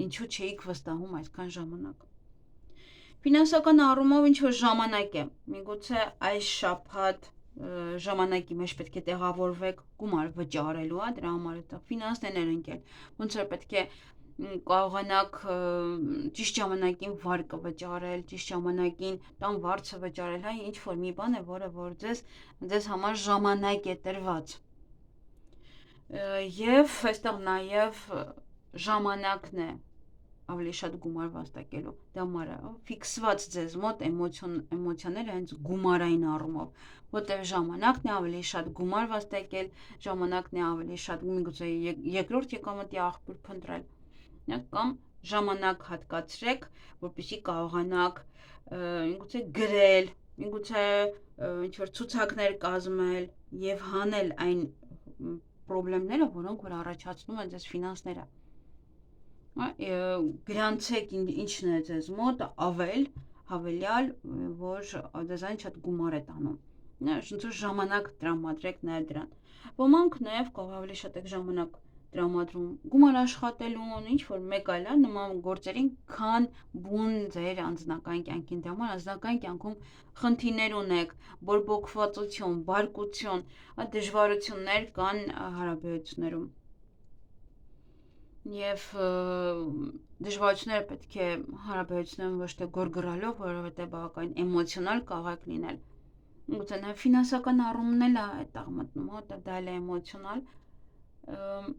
ինչու չէիք վստահում այսքան ժամանակ։ Ֆինանսական առումով ինչ որ ժամանակ է, միգուցե այս շաբաթ ժամանակի մեջ պետք է տեղավորվեք գումար վճարելու, դրա համար է ֆինանսներն ընկել, ոնց որ պետք է կարողանաք ճիշտ ժամանակին վարկը վճարել, ճիշտ ժամանակին տան վարձը վճարել, հայ ինչ որ մի բան է, որը որ ձեզ համար ժամանակ է տրված։ Եվ այստեղ նաև ժամանակն է ավելի շատ գումար վաստակելու դամարը, ֆիքսված ձեզ մոտ էմոցիաները հենց գումարային առումով, որտեղ ժամանակն է ավելի շատ գումար վաստակել, ժամանակն է ավելի շատ միգուցե երկրորդ եկամտի աղբյուր փնտրել, կամ ժամանակ հատկացրեք, որպեսզի կարողանաք միգուցե գրել, միգուցե ինչ որ ցուցակներ կազմել եւ հանել այն խնդիրները, որոնք որ առաջացնում են ձեզ ֆինանսները։ Գրանցեք ինչն է ձեզ մոտ հավելյալ, որ ձեզ այն շատ գումար է տանում։ Ոնց որ ժամանակ տրամադրեք նաև դրան։ Ոմանք նաև կարող ավելի շատ եք ժամանակ տրամադրում գումար աշխատելուն, ինչ որ մեկ այլ նման գործերին, քան բուն ձեր անձնական կյանքին։ Դրա համար անձնական կյանքում խնդիրներ ունեք, բորբոքվածություն, բարկություն, դժվարություններ կան հարաբերություններում։ Եվ դժվարությունները պետք է հարաբերություններում ոչ թե գորգռալով, որովհետև բավական էմոցիոնալ կարող եք լինել։ Գուցե նաև ֆինանսական առումն էլ է այդտեղ մտնում, որտեղ դա էլ է էմոցիոնալ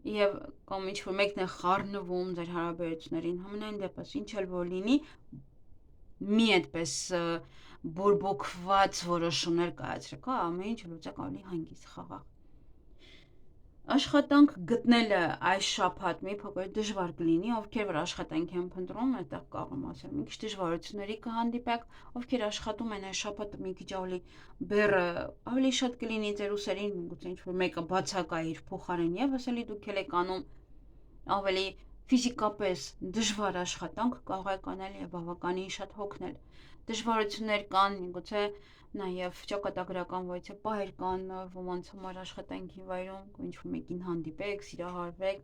եւ կամ ինչ որ մեկն է խառնվում ձեր հարաբերություններին, համենայն դեպս ինչ էլ որ լինի, մի այդպես բորբոքված որոշումներ կայացրեք, ամեն ինչ լուծեք ավելի հանգիստ խաղաղ։ Աշխատանք գտնելը այս շաբաթ մի փոքր դժվար կլինի, ովքեր որ աշխատանք են փնտրում, այդտեղ կարող եմ ասել, մի քիչ դժվարությունների կհանդիպեք, ովքեր աշխատում են այս շաբաթը մի քիչ ավելի շատ կլինի ձեր ուսերին, միգուցե ինչ որ մեկը բացակա իր փոխարեն եւս էլի դուք եք անում, ավելի ֆիզիկապես դժվար աշխատանք կարող եք անել եւ բավականին շատ հոգնել։ Դժվարություններ կան, միգուցե նաև ճակատագրական ոյցե պահեր կան ոմանց համար աշխատանքի վայրում, ինչ-որ մեկին հանդիպեք, սիրահարվեք,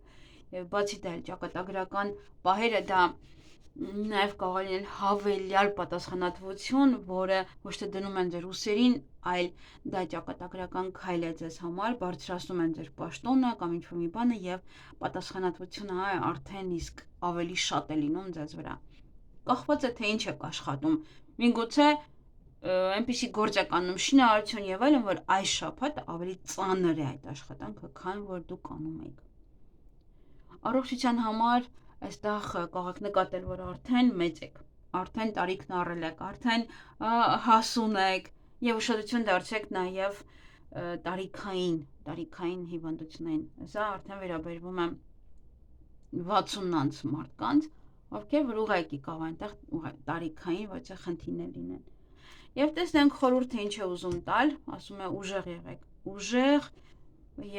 եւ բացի դա ճակատագրական պահերը դա նաև կարող է լինել հավելյալ պատասխանատվություն, որը ոչ թե դնում են ձեր ուսերին, այլ դա ճակատագրական քայլ է ձեզ համար, բարձրացնում են ձեր պաշտոնը կամ ինչ-որ մի բանը եւ պատասխանատվությունը արդեն իսկ ավելի շատ է լինում ձեզ վրա։ Կախված է թե ինչ եք աշխատում։ Միգուցե այնպիսի գործ եք անում շինարարություն եւ այլն, որ այս շաբաթ ավելի ծանր է այդ աշխատանքը, քան որ դուք անում եք։ Առողջության համար այստեղ կարող եք նկատել, որ արդեն մեծ եք, արդեն տարիքն առել եք, արդեն հասուն եք եւ ուշադրություն դարձրեք նաեւ տարիքային հիվանդություններին։ Սա արդեն վերաբերվում է 60-անց մարդկանց, ովքեր որ ուղղակի կարող այնտեղ տարիքային ոչ թե խնդիրներ լինեն։ Եվ տեսնենք խորհուրդը ինչ է ուզում տալ, ասում է ուժեղ եղեք, ուժեղ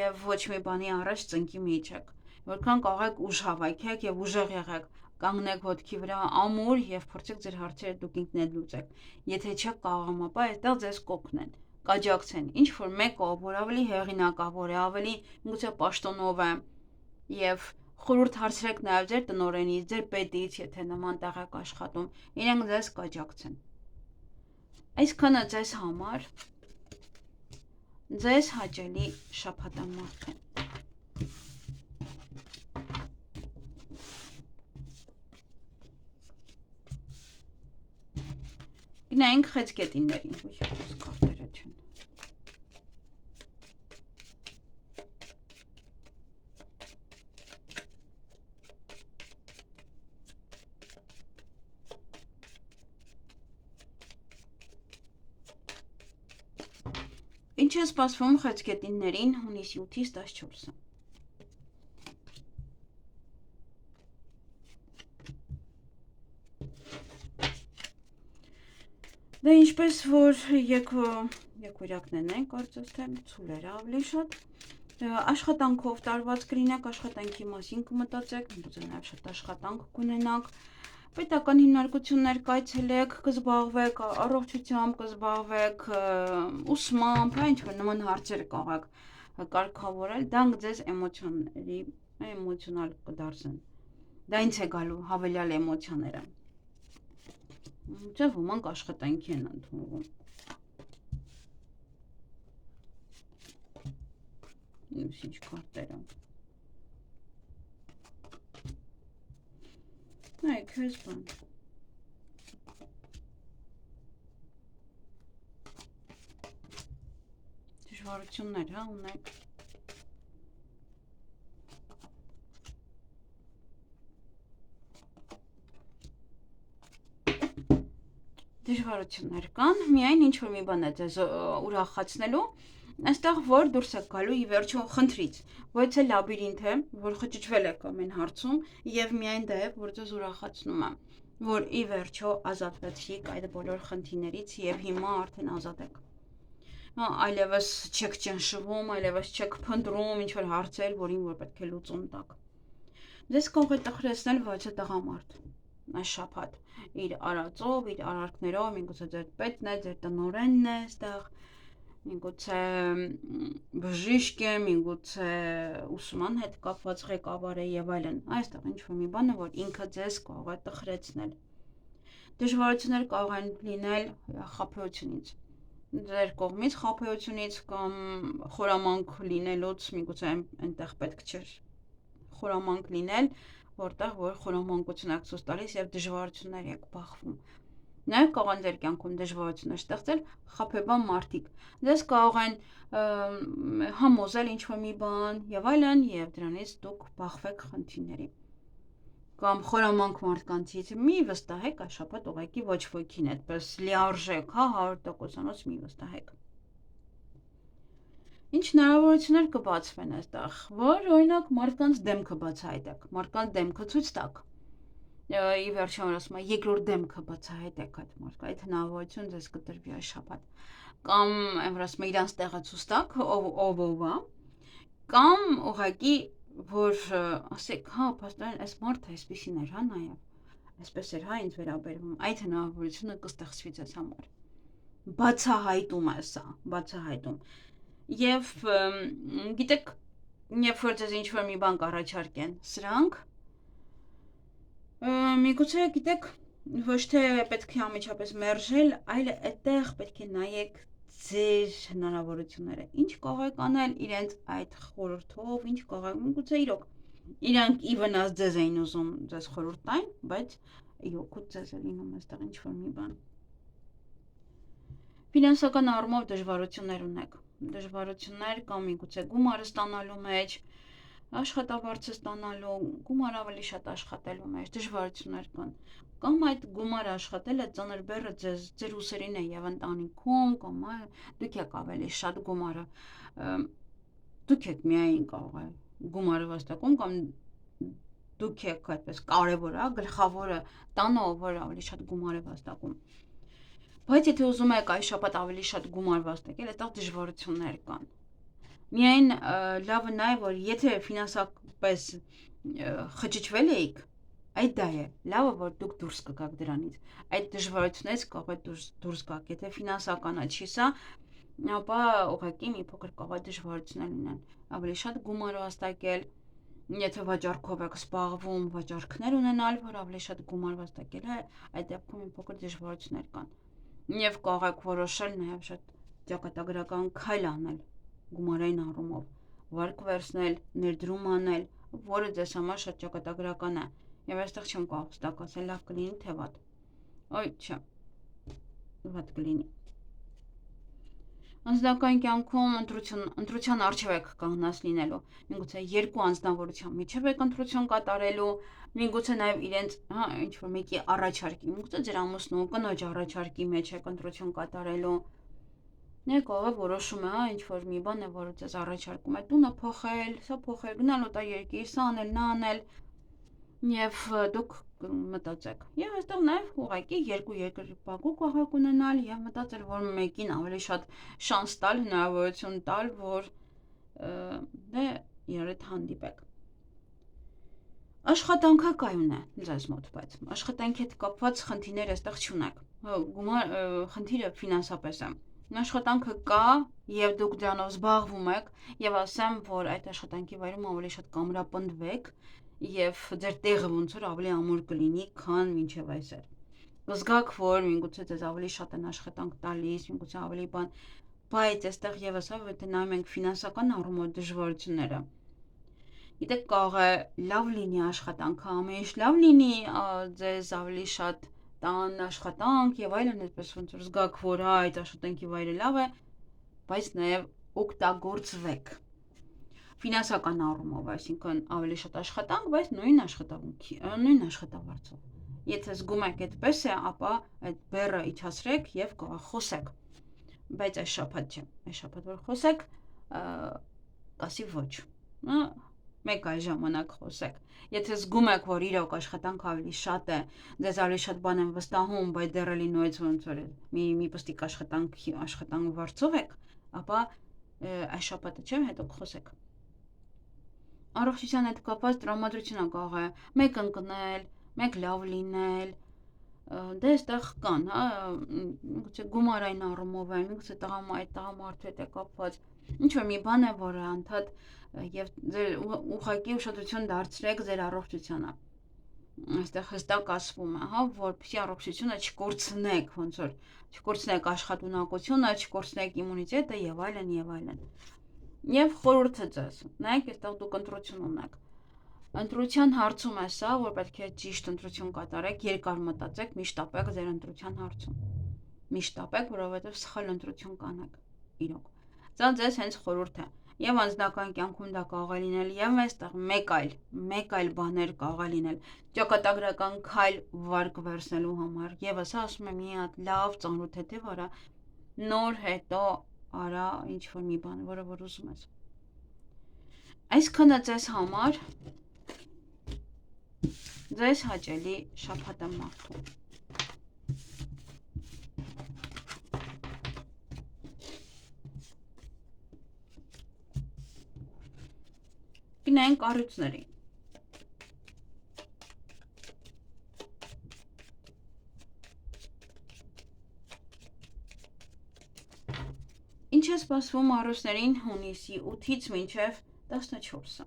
եւ ոչ մի բանի առաջ ծնկի մի չեք։ Որքան կարող եք ուժ հավաքեք եւ ուժեղ եղեք, կանգնեք ոտքի վրա ամուր եւ փորձեք ձեր հարցերը դուք ինքներդ լուծեք։ Եթե չեք կարողանում, ապա այստեղ ձեզ կօգնեն, կաջակցեն։ Ինչ որ մեկը, որ ավելի հեղինակավոր է, ավելի գուցե պաշտոնով է եւ խորհուրդ հարցրեք նաեւ ձեր տնօրենից, ձեր պետից, եթե նման տեղ եք աշխատում, իրենք ձեզ կաջակցեն։ Այսքանը ձեզ համար ձեզ հաճելի շաբաթամարտ է։ Գնայինք խեցգետիններին, ոչ կարտերը չեն։ Ինչ է սպասվում խեցգետիններին հունիսի 8-ից 14-ը։ Դե ինչպես որ եկորյակներն են, կարծես թե ցուլերը ավելի շատ աշխատանքով տարված կլինեք, աշխատանքի մասին կմտածեք, գուցե նաև շատ աշխատանք կունենաք, պետական հիմնարկություններ կայցելեք, կզբաղվեք առողջությամբ, կզբաղվեք ուսմամբ, ինչ որ նման հարցեր կարող եք կարգավորել, դրանք ձեզ էմոցիոնալ կդարձնեն։ Դա ինձ է գալու հավելյալ էմոցիաները։ Չէ՞ ոմանք աշխատանքի են ընդունվում։ Ինչ կարտերը։ Նայեք, հենց բան։ Դժվարություններ, հա, ունեք։ Դժվարություններ կան, միայն ինչ որ մի բան է ձեզ ուրախացնելու, այստեղ որ դուրս եք գալու ի վերջո խնդրից, ոչ թե լաբիրինթ է, որ խճճվել եք ամեն հարցում եւ միայն դա է, որ ձեզ ուրախացնում է, որ ի վերջո ազատվեցիք այդ բոլոր խնդիրներից եւ հիմա արդեն ազատ եք։ Այլևս չեք ճնշվում, այլևս չեք փնտրում ինչ որ հարցեր, որին որ պետք է լուծում տաք։ Ձեզ կարող է տխրեցնել ոչ թե տղամարդ այս շաբաթ իր արածով, իր արարքներով, միգուցե ձեր պետն է, ձեր տնօրենն է այստեղ, միգուցե բժիշկ է, միգուցե ուսման հետ կապված ղեկավար է եւ այլն։ Այստեղ ինչ որ մի բան է, որ ինքը ձեզ կարող է տխրեցնել։ Դժվարություններ կարող են լինել խաբեությունից։ Ձեր կողմից խաբեությունից կամ խորամանկ լինելուց, միգուցե այնտեղ պետք չէր խորամանկ լինել, որտեղ որ խորամանկություն եք ցույց տալիս եւ դժվարություններ եք բախվում։ Նաեւ կարող են ձեր կյանքում դժվարություններ ստեղծել խաբեբան մարդիկ։ Ձեզ կարող են համոզել ինչ որ մի բան եւ այլն եւ դրանից դուք բախվեք խնդիրների։ Կամ խորամանկ մարդկանցից մի վստահեք այս շաբաթ ուղղակի ոչ ոքին, այդպես լիարժեք, հա 100%-անոց մի վստահեք։ Ինչ հնարավորություններ կբացվեն այստեղ, որ օրինակ մարդկանց դեմքը բացահայտեք, մարդկանց դեմքը ցույց տաք։ Ի վերջո ասում եմ, երկրորդ դեմքը բացահայտեք այդ մարդը, այդ հնարավորություն ձեզ կտրվի այս շաբաթ։ Կամ որ ասում եմ, իրանց տեղը ցույց տաք, ով է, կամ ուղղակի որ ասեք, հա, փաստորեն այս մարդը այսպեսին էր, հա, նաեւ այսպես էր, հա, ինձ վերաբերվում, այդ հնարավորությունը կստեղծվի ձեզ համար։ Բացահայտում է սա, բացահայտում։ Եվ գիտեք, երբ որ ձեզ ինչ-որ մի բան կառաջարկեն, սրանք միգուցե գիտեք, ոչ թե պետք է ամիջապես մերժել, այլ այդտեղ պետք է նայեք ձեր հնարավորությունները, ինչ կարող եք անել իրենց այդ խորհրդով, ինչ կարող եք, միգուցե իրոք իրանք ի վնաս ձեզ էին ուզում ձեզ խորհուրդ տային, բայց իօգուտ ձեզ է լինում այստեղ ինչ-որ մի բան։ Ֆինանսական առումով դժվարություններ ունեք, դժվարություններ կամ միգուցե գումարը ստանալու մեջ, աշխատավարձը ստանալու, գումար ավելի շատ աշխատելու մեջ դժվարություններ կան, կամ այդ գումարը աշխատելը ծանր բեռը ձեր ուսերին է եւ ընտանիքում, կամ դուք եք ավելի շատ գումարը, դուք եք միայն կարող է գումարը վաստակում կամ դուք եք այդպես կարևորը, գլխավորը տանը, որ ավելի շատ գումար է վաստակում։ Բայց եթե ուզում եք այս շաբաթ ավելի շատ գումար վաստակել, այդտեղ դժվարություններ կան։ Միայն լավը նա է, որ եթե ֆինանսապես խճճվել էիք, այդ դա է, լավը, որ դուք դուրս կգաք դրանից, այդ դժվարություններից կարող եք դուրս գաք, եթե ֆինանսականը չի սա, ապա ուղղակի մի փոքր կարող է դժվարություններ լինեն, ավելի շատ գումար վաստակել, եթե վաճառքով եք զբաղվում, վաճառքներ ունենալ, որ ավելի շատ գումար վաստակել է, այդ դեպքում մի փոքր դժվարություններ կան։ Եվ կարող եք որոշել նաև շատ ճակատագրական քայլ անել գումարային առումով, վարկ վերցնել, ներդրում անել, որը ձեզ համար շատ ճակատագրական է։ Եվ այստեղ չեմ կարող հստակ ասել լավ կլինի թե վատ։ Ոյ, չէ, վատ կլինի։ Անձնական կյանքում ընտրության առջև եք կանգնած լինելու, միգուցե երկու անձնավորության միջև եք ընտրություն կատարելու, միգուցե նաև իրենց ինչ-որ մեկի առաջարկի, միգուցե ձեր ամուսնու կնոջ առաջարկի մեջ եք ընտրություն կատարելու, կարող է որոշում է, ինչ-որ մի բան է, որը ձեզ առաջարկում է տունը փոխել, սա փոխել, գնալ օտարերկիր, սա անել, նա անել, եւ դուք մտածեք։ Եվ այստեղ նաև ուղղակի երկու երկրպագու կարող եք ունենալ եւ մտածել, որ մեկին ավելի շատ շանս տալ, հնարավորություն տալ, որ դե իրար հետ հանդիպեք։ Աշխատանքը կայուն է ձեզ մոտ, բայց աշխատանքի հետ կապված խնդիրներ այստեղ չունեք։ Խնդիրը ֆինանսապես է։ Աշխատանքը կա եւ դուք դրանով զբաղվում եք եւ ասեմ, որ այդ աշխատանքի վայրում ավելի շատ կամրապնդվեք եւ ձեր տեղը ոնց որ ավելի ամուր կլինի, քան մինչեւ այսօր։ Կզգաք, որ միգուցե ձեզ ավելի շատ են աշխատանք տալիս, միգուցե ավելի բան, բայց այստեղ եւս եթե նայում ենք ֆինանսական առումով դժվարությունները, գիտեք, կարող է լավ լինի աշխատանքը, ամեն ինչ լավ լինի, ձեզ ավելի շատ տան աշխատանք եւ այլն, այսպես ոնց որ զգաք, որ այդ աշխատանքի վայրը լավ է, բայց նաեւ օգտագործվեք ֆինանսական առումով, այսինքն ավելի շատ աշխատանք, բայց նույն աշխատավարձով։ Եթե զգում եք այդպես է, ապա այդ բեռը իջացրեք եւ կարող խոսեք։ Բայց այս շաբաթ չէ, այս շաբաթ որ խոսեք, ասի ոչ։ Մեկ այլ ժամանակ խոսեք։ Եթե զգում եք, որ իրոք աշխատանքը ավելի շատ է, ձեզ ավելի շատ բան են վստահում, բայց դեռ էլի նույնց ոնց որ մի պստիկ աշխատանք վարձով եք, ապա այս շաբաթը չէ, հետո խոսեք։ Առողջության հետ կապված տրամադրությունը կարող է մեկ ընկնել, մեկ լավ լինել, դե այստեղ կան, միգուցե գումարային առումով է, միգուցե տղամարդու հետ է կապված, ինչ-որ մի բան է, որը անդադ եւ ձեր ուղղակի ուշադրություն դարձրեք ձեր առողջությանը։ Այստեղ հստակ ասվում է, որպեսզի առողջությունը չկորցնեք, ոնց որ չկորցնեք աշխատունակությունը, չկորցնեք իմունիտետը եւ այլն եւ այլն։ Եվ խորհուրդը ձեզ, նայեք, այստեղ դուք ընտրություն ունեք։ Ընտրության հարցում է սա, որ պետք է ճիշտ ընտրություն կատարեք, երկար մտածեք, միշտ ապեք ձեր ընտրության հարցում։ Միշտ ապեք, որովհետև սխալ ընտրություն կանեք, իրոք։ Սա ձեզ հենց խորհուրդ է։ Եվ անձնական կյանքում դա կարող է լինել, եւ այստեղ մեկ այլ բաներ կարող է լինել։ Ճակատագրական քայլ վարկ վերցնելու համար։ Եվ սա ասում եմ մի հատ լավ ծանոթ թեթև արա, նոր հետո արա ինչ-որ մի բան, որը որ ուզում ես։ Այսքանը ձեզ համար ձեզ հաճելի շաբաթ եմ մաղթում։ Գնանք առյուծների։ Ինչ է սպասվում առյուծներին հունիսի 8-ից մինչև 14-ը։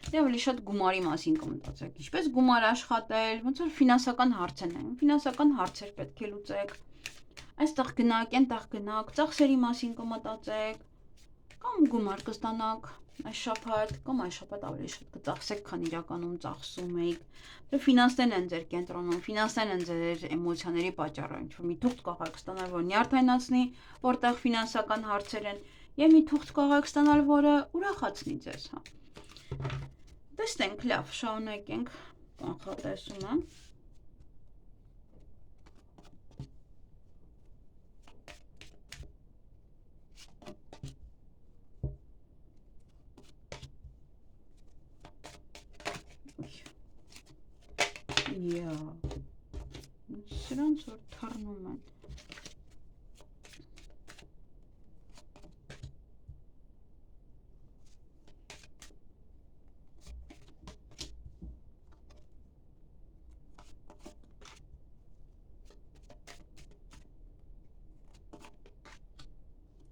Դե ավելի շատ գումարի մասին կմտածեք, ինչպես գումար աշխատել, ոնց որ ֆինանսական հարցեր են, ֆինանսական հարցեր պետք է լուծեք, այստեղ գնաք, այնտեղ գնաք, ծախսերի մասին կմտածեք, Կամ գումար կստանաք այս շաբաթ, կամ այս շաբաթ ավելի շատ կծախսեք, քան իրականում ծախսում եք։ Դե ֆինանսներն են ձեր կենտրոնում, ֆինանսներն են ձեր էմոցիաների պատճառը, ինչ որ մի թուղթ կարող ստանալ, որ նյարդայնացնի, որտեղ ֆինանսական հարցեր են, եւ մի թուղթ կարող ստանալ, որը ուրախացնի ձեզ, հա։ Տեսնենք, լավ, շարունակենք կանխատեսումը։ Սրանց որ թռնում են։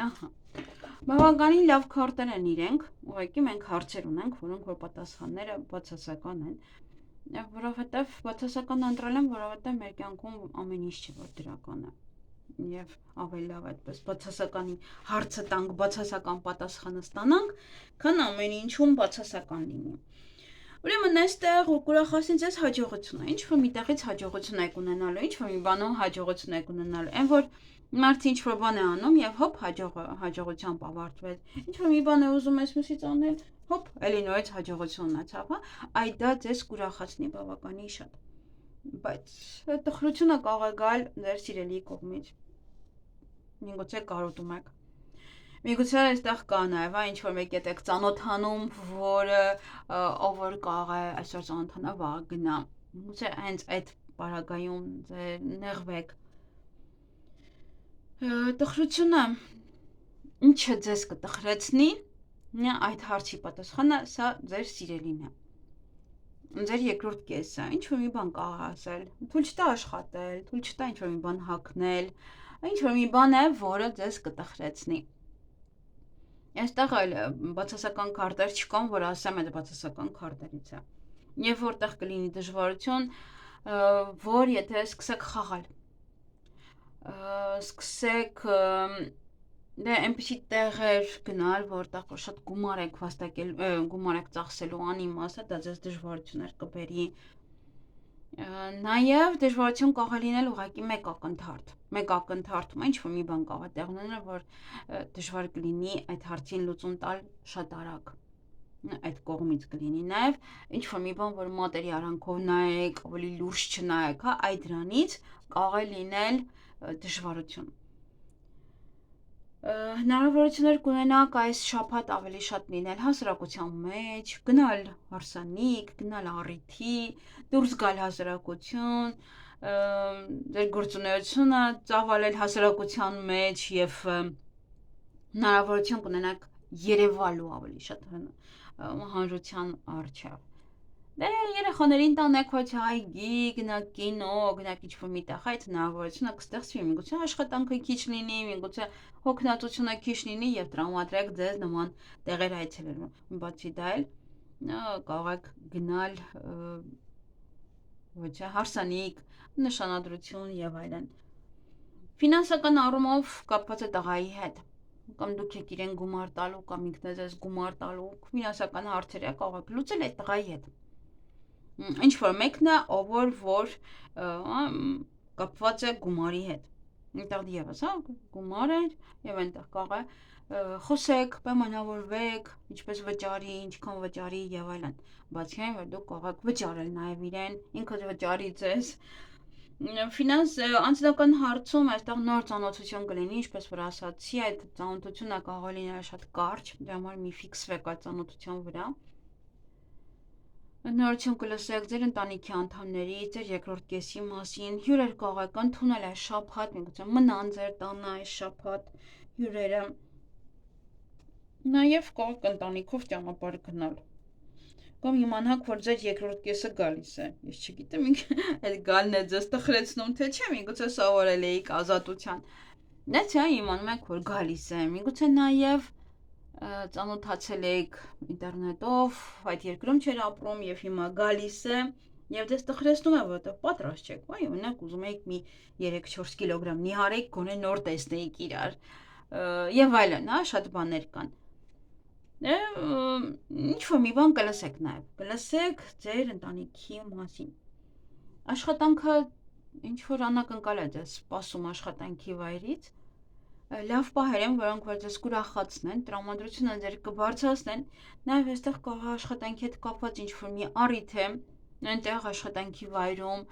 Ահա, բավականին լավ քարտեր են իրենք, ուղղակի մենք հարցեր ունենք, որոնք որ պատասխանները բացասական են, որովհետև բացասական ընտրել եմ, որովհետև մեր կյանքում ամեն ինչ չի որ դրական է, եւ ավելի լավ այդպես բացասականի հարցը տանք, բացասական պատասխանը ստանանք, քան ամեն ինչում բացասական լինի։ Ուրեմն այստեղ ուրախացնի ձեզ հաջողությունը, ինչ որ միտեղից հաջողություն եք ունենալու, ինչ որ մի բանում հաջողություն եք ունենալու, այն որ մարդը ինչ որ բան է անում եւ հոп հաջողությամբ ավարտվեց, ինչ որ մի բան է ուզում ես մյուսից անել, հոп էլի նորից հաջողություն ունեցավ, հա, այդ դա ձեզ կուրախացնի բավականին շատ, բայց տխրությունը կարող է գալ ձեր սիրելի կողմից, միգուցե կարոտում եք, միգուցե այստեղ կա նաև ինչ որ մեկ եք ծանոթանում, որը ով որ կարող է այսօր ծանոթանա վաղ գնա, միգուցե հենց այդ պարագայում նեղվեք։ Տխրությունը ինչը ձեզ կտխրեցնի, այդ հարցի պատասխանը սա ձեր սիրելին է։ Ձեր երկրորդ կեսը, ինչ որ մի բան կարող ասել, թույլ չտա աշխատել, թույլ չտա ինչ որ մի բան հագնել, ինչ որ մի բան է, որը ձեզ կտխրեցնի։ Այստեղ այլ բացասական քարտեր չկան, որ ասեմ այդ բացասական քարտերից է։ Եվ որտեղ կլինի դժվարություն, որ եթե սկսեք խաղալ, սկսեք դե այնպեսի տեղեր գնալ, որտեղ շատ գումար եք վաստակել, գումար եք ծախսելու անիմաստ, դա ձեզ դժվարություններ կբերի։ Նաև դժվարություն կարող է լինել ուղղակի մեկ ակնթարթում, ինչ որ մի բան կարող է տեղ ունենալ, որ դժվար կլինի այդ հարցին լուծում տալ շատ արագ։ Այդ կողմից կլինի նաև ինչ որ մի բան, որ մատերի արանքով նայեք, ավելի լուրջ չնայեք, հա, այդ դրանից կարող է լինել դժվարություն։ Հնարավորություններ կունենաք այս շաբաթ ավելի շատ լինել հասարակության մեջ, գնալ հարսանիք, գնալ առիթի, դուրս գալ հասարակություն, ձեր գործունեությունը ծավալել հասարակության մեջ եւ հնարավորություն կունենաք երևալու ավելի շատ հանրության առջև։ Դե երեխաներին տանեք ոչ այգի, գնաք կինո, գնաք ինչ-որ միտեղ, այդ հնարավորությունը կստեղծվի, միգուցե աշխատանքը քիչ լինի, միգուցե հոգնածությունը քիչ լինի եւ տրամադրեք ձեզ նման տեղեր այցելելու։ Բացի դա էլ կարող եք գնալ ոչ հարսանիք, նշանադրություն եւ այլն։ Ֆինանսական առումով կապված է տղայի հետ, կամ դուք եք իրեն գումար տալու, կամ ինքն է ձեզ գումար տալու, ֆինանսական հարցերը կարող եք լուծել այդ տղայի հետ։ Ինչ որ մեկն է, ով որ կապված է գումարի հետ։ Այնտեղ եւս, հա, գումար է եւ այնտեղ կարող է խոսեք, պայմանավորվեք, ինչպես վճարի, ինչքան վճարի եւ այլն։ Բացի այն, որ դուք կարող եք վճարել նաեւ իրեն, ինքը վճարի ձեզ։ Անձնական հարցում այստեղ նոր ծանոթություն կլինի, ինչպես որ ասացի, այդ ծանոթությունը կարող է լինել շատ կարճ, դրա համար մի ֆիքսվեք այդ ծանոթության վրա։ Նորություն կլսեք ձեր ընտանիքի անդամների, ձեր երկրորդ կեսի մասին, հյուրեր կարող եք ընդունել այս շաբաթ, միգուցե մնան ձեր տանը այս շաբաթ հյուրերը։ Նաև կարող եք ընտանիքով ճանապարհ գնալ։ Կամ իմանաք, որ ձեր երկրորդ կեսը գալիս է։ Ես չգիտեմ, այդ գալն է ձեզ տխրեցնում, թե չէ, միգուցե սովորել էիք ազատության։ Դա չէ, իմանում եք, որ գալիս է, միգուցե նաև ծանոթացել եք ինտերնետով, այդ երկրում չեր ապրում եւ հիմա գալիս է եւ դες տխրեցնում է, որովհետեւ պատրաստ չեք, այ ունեք ուզում եք մի 3-4 կիլոգրամ նիհարեք, գոնե նոր տեսնեիք իրար եւ այլն, հա, շատ բաներ կան։ Ինչ-որ մի բան կլսեք նաև, կլսեք ձեր ընտանիքի մասին։ Աշխատանքը ինչ-որ անակնկալ է ձեզ սպասում աշխատանքի վայրից, լավ պահեր են, որոնք որ ձեզ կուրախացնեն, տրամադրությունը ձեր կբարձրացնեն, նաև այստեղ կարող է աշխատանքի հետ կապված ինչ-որ մի առիթ է, այնտեղ աշխատանքի վայրում,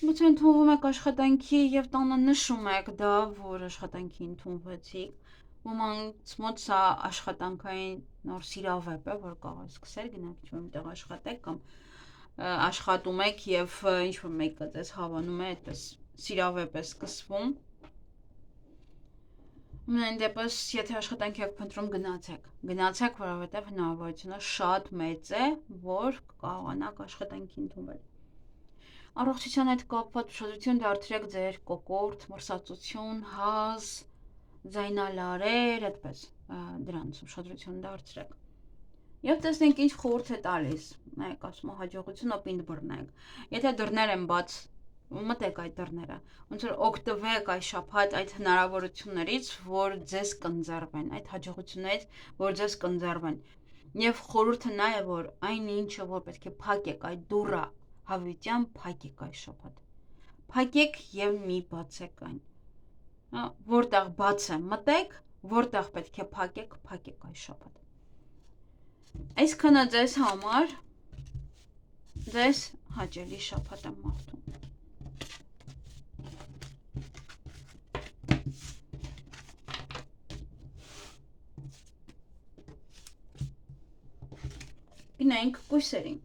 գուցե ընդունվում եք աշխատանքի եւ տանը նշում եք դա, որ աշխատանքի ընդունվեցիք, ոմանց մոտ սա աշխատանքային նոր սիրավեպ է, որ կարող է սկսել, գնաք ինչ-որ միտեղ աշխատեք կամ աշխատում եք եւ ինչ-որ մեկը ձեզ հավանում է, այդպես սիրավեպ է սկսվում։ Ամենայն դեպս, եթե աշխատանքի եք փնտրում, գնացեք, որովհետև հնարավորությունը շատ մեծ է, որ կարողանաք աշխատանքի ընդունվել։ Առողջության հետ կապված ուշադրություն դարձրեք ձեր կոկորդ, մրսածություն, հազ, ձայնալարեր, այդպես դրանց ուշադրություն դարձրեք։ Եվ տեսնենք ինչ խորհուրդ է տալիս, նայեք ասում հաջողությունը պինդ բռնեք։ Եթե դռներ են բաց, մտեք այդ դռները, ոնց որ օգտվեք այս շաբաթ այդ հնարավորություններից, որ ձեզ կընձեռվեն, այդ հաջողություններից, որ ձեզ կընձեռվեն։ Եվ խորհուրդը նա է, որ այն ինչը, որ պետք է փակեք, այդ դուռը հավիտյան փակեք այս շաբաթ։ Փակեք եւ մի բացեք այն։ Որտեղ բաց է, մտեք, որտեղ պետք է փակեք, փակեք այս շաբաթ։ Այսքանը ձեզ համար, ձեզ հաճելի շաբաթ եմ մաղթում։ Գնանք կույսերին։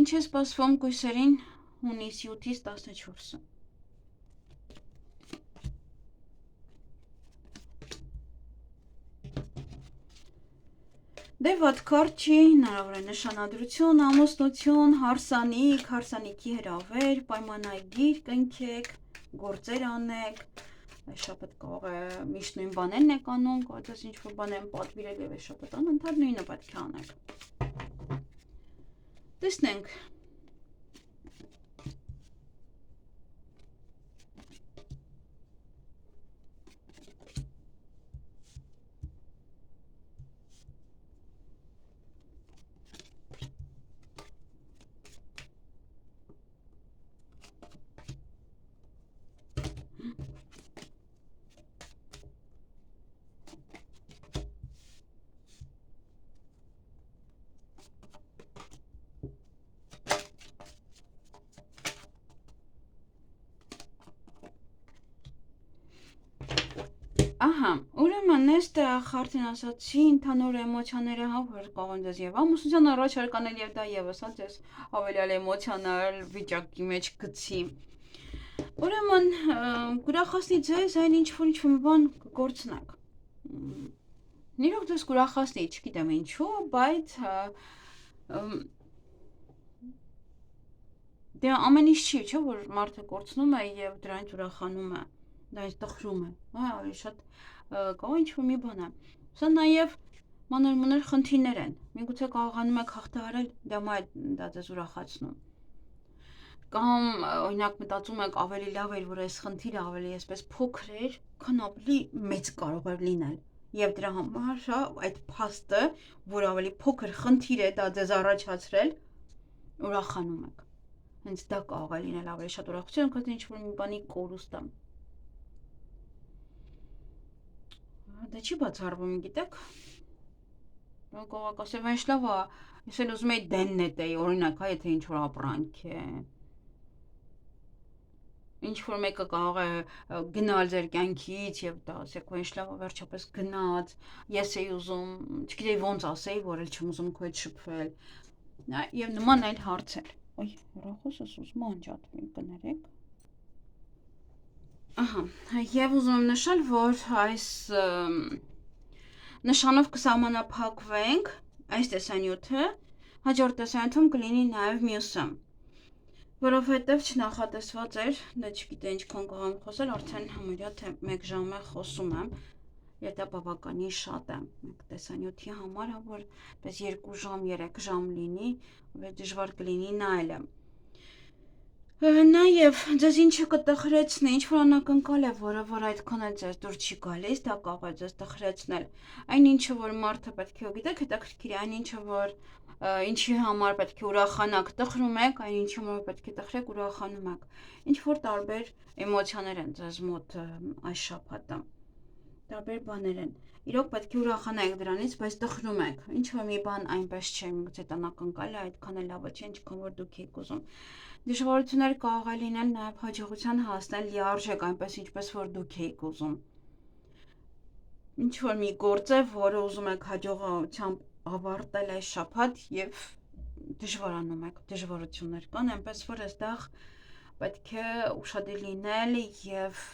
Ինչ է սպասվում կույսերին հունիսի 8-ից 14-ը։ Դե վատ քարտ չի, հնարավոր է նշանադրություն, ամուսնություն, հարսանիք, հարսանիքի հրավեր, պայմանագիր կնքեք, գործեր անեք, այս շաբաթ կարող է միշտ նույն բաներն եք անում, կարող է ինչ-որ բան են պատվիրել եւ այս շաբաթ անընդհատ նույնը պետք է անեք։ Տեսնենք։ Ահա, ուրեմն նեստը խարթին ասացի ընդհանուր էմոցիաները, հա, որ կարող են ձեզ եւ ամուսնության առաջ արկանել եւ դա եւս հա ձեզ ավելի էմոցիոնալ վիճակի մեջ գցի։ Ուրեմն կուրախացնի ձեզ այն ինչ-որ բան կգործնեք։ Նիրոք ձեզ կուրախացնի, չգիտեմ ինչու, բայց դե ամեն ինչ չի, չէ՞ որ մարդը կորցնում է եւ դրանից ուրախանում է։ Դա ինձ տխրում է, հա, ավելի շատ կարող ինչ-որ մի բան է։ Սա նաև մանր-մունր խնդիրներ են։ Միգուցե կարողանում եք հաղթահարել, դա ձեզ ուրախացնում։ Կամ օրինակ մտածում եք ավելի լավ էր, որ այս խնդիրը ավելի այսպես փոքր էր, քան ավելի մեծ կարող էր լինել։ Եվ դրա համար հա այդ փաստը, որ ավելի փոքր խնդիր է դա ձեզ առաջացրել, ուրախանում եք։ Հենց դա կարող է լինել ավելի շատ ուրախություն, քան ինչ-որ մի բանի կորուստը։ Դա չի բացառվում, գիտեք։ Կարող եք ասել, ինչ լավ է, ես էլ ուզում եի դեն նետեի, օրինակ, հա, եթե ինչ-որ ապրանք է։ Ինչ-որ մեկը կարող է գնալ ձեր կյանքից եւ դա ասեք, ինչ լավ է, վերջապես գնաց, ես էի ուզում, չգիտեի ոնց ասեի, որ էլ չեմ ուզում քո հետ շփվել։ Եվ նման այլ հարցեր։ Ոյ, հեռախոսս ուզում անջատվի, կներեք։ Ահա, եւ ուզում եմ նշել, որ այս նշանով կսահմանափակվենք այս տեսանյութը, հաջորդ տեսանյութում կլինի նաեւ մյուսը, որովհետեւ չնախատեսված էր, դա չգիտեի ինչքան կարող եմ խոսել, արդեն համարյա թե 1 ժամ է խոսում եմ, եւ դա բավականին շատ է մեկ տեսանյութի համար, որ պես 2 ժամ, 3 ժամ լինի, որ դժվար կլինի նայելը։ Նաև ձեզ ինչը կտխրեցնի, ինչ որ անակնկալ է, որ այդքան էլ ձեզ դուր չի գալիս, դա կարող է ձեզ տխրեցնել։ Այն ինչը որ մարդը պետք է գիտեք, հետաքրքիր է, այն ինչը որ ինչի համար պետք է ուրախանաք, տխրում եք, այն ինչի համար պետք է տխրեք, ուրախանում եք։ Ինչ որ տարբեր էմոցիաներ են ձեզ մոտ այս շաբաթը։ Տարբեր բաներ են։ Իրոք պետք է ուրախանաք դրանից, բայց տխրում եք։ Ինչ որ մի բան այնպես չէ, միգուցե անակնկալ է, այդքան էլ լավը չէ, ինչքան որ դուք եք ուզում։ Դժվարություններ կարող է լինել նաև հաջողության հասնել լիարժեք, այնպես ինչպես որ դուք եք ուզում։ Ինչ որ մի գործ է, որը ուզում եք հաջողությամբ ավարտել այս շաբաթ եւ դժվարանում եք, դժվարություններ կան, այնպես որ այստեղ պետք է ուշադիր լինել եւ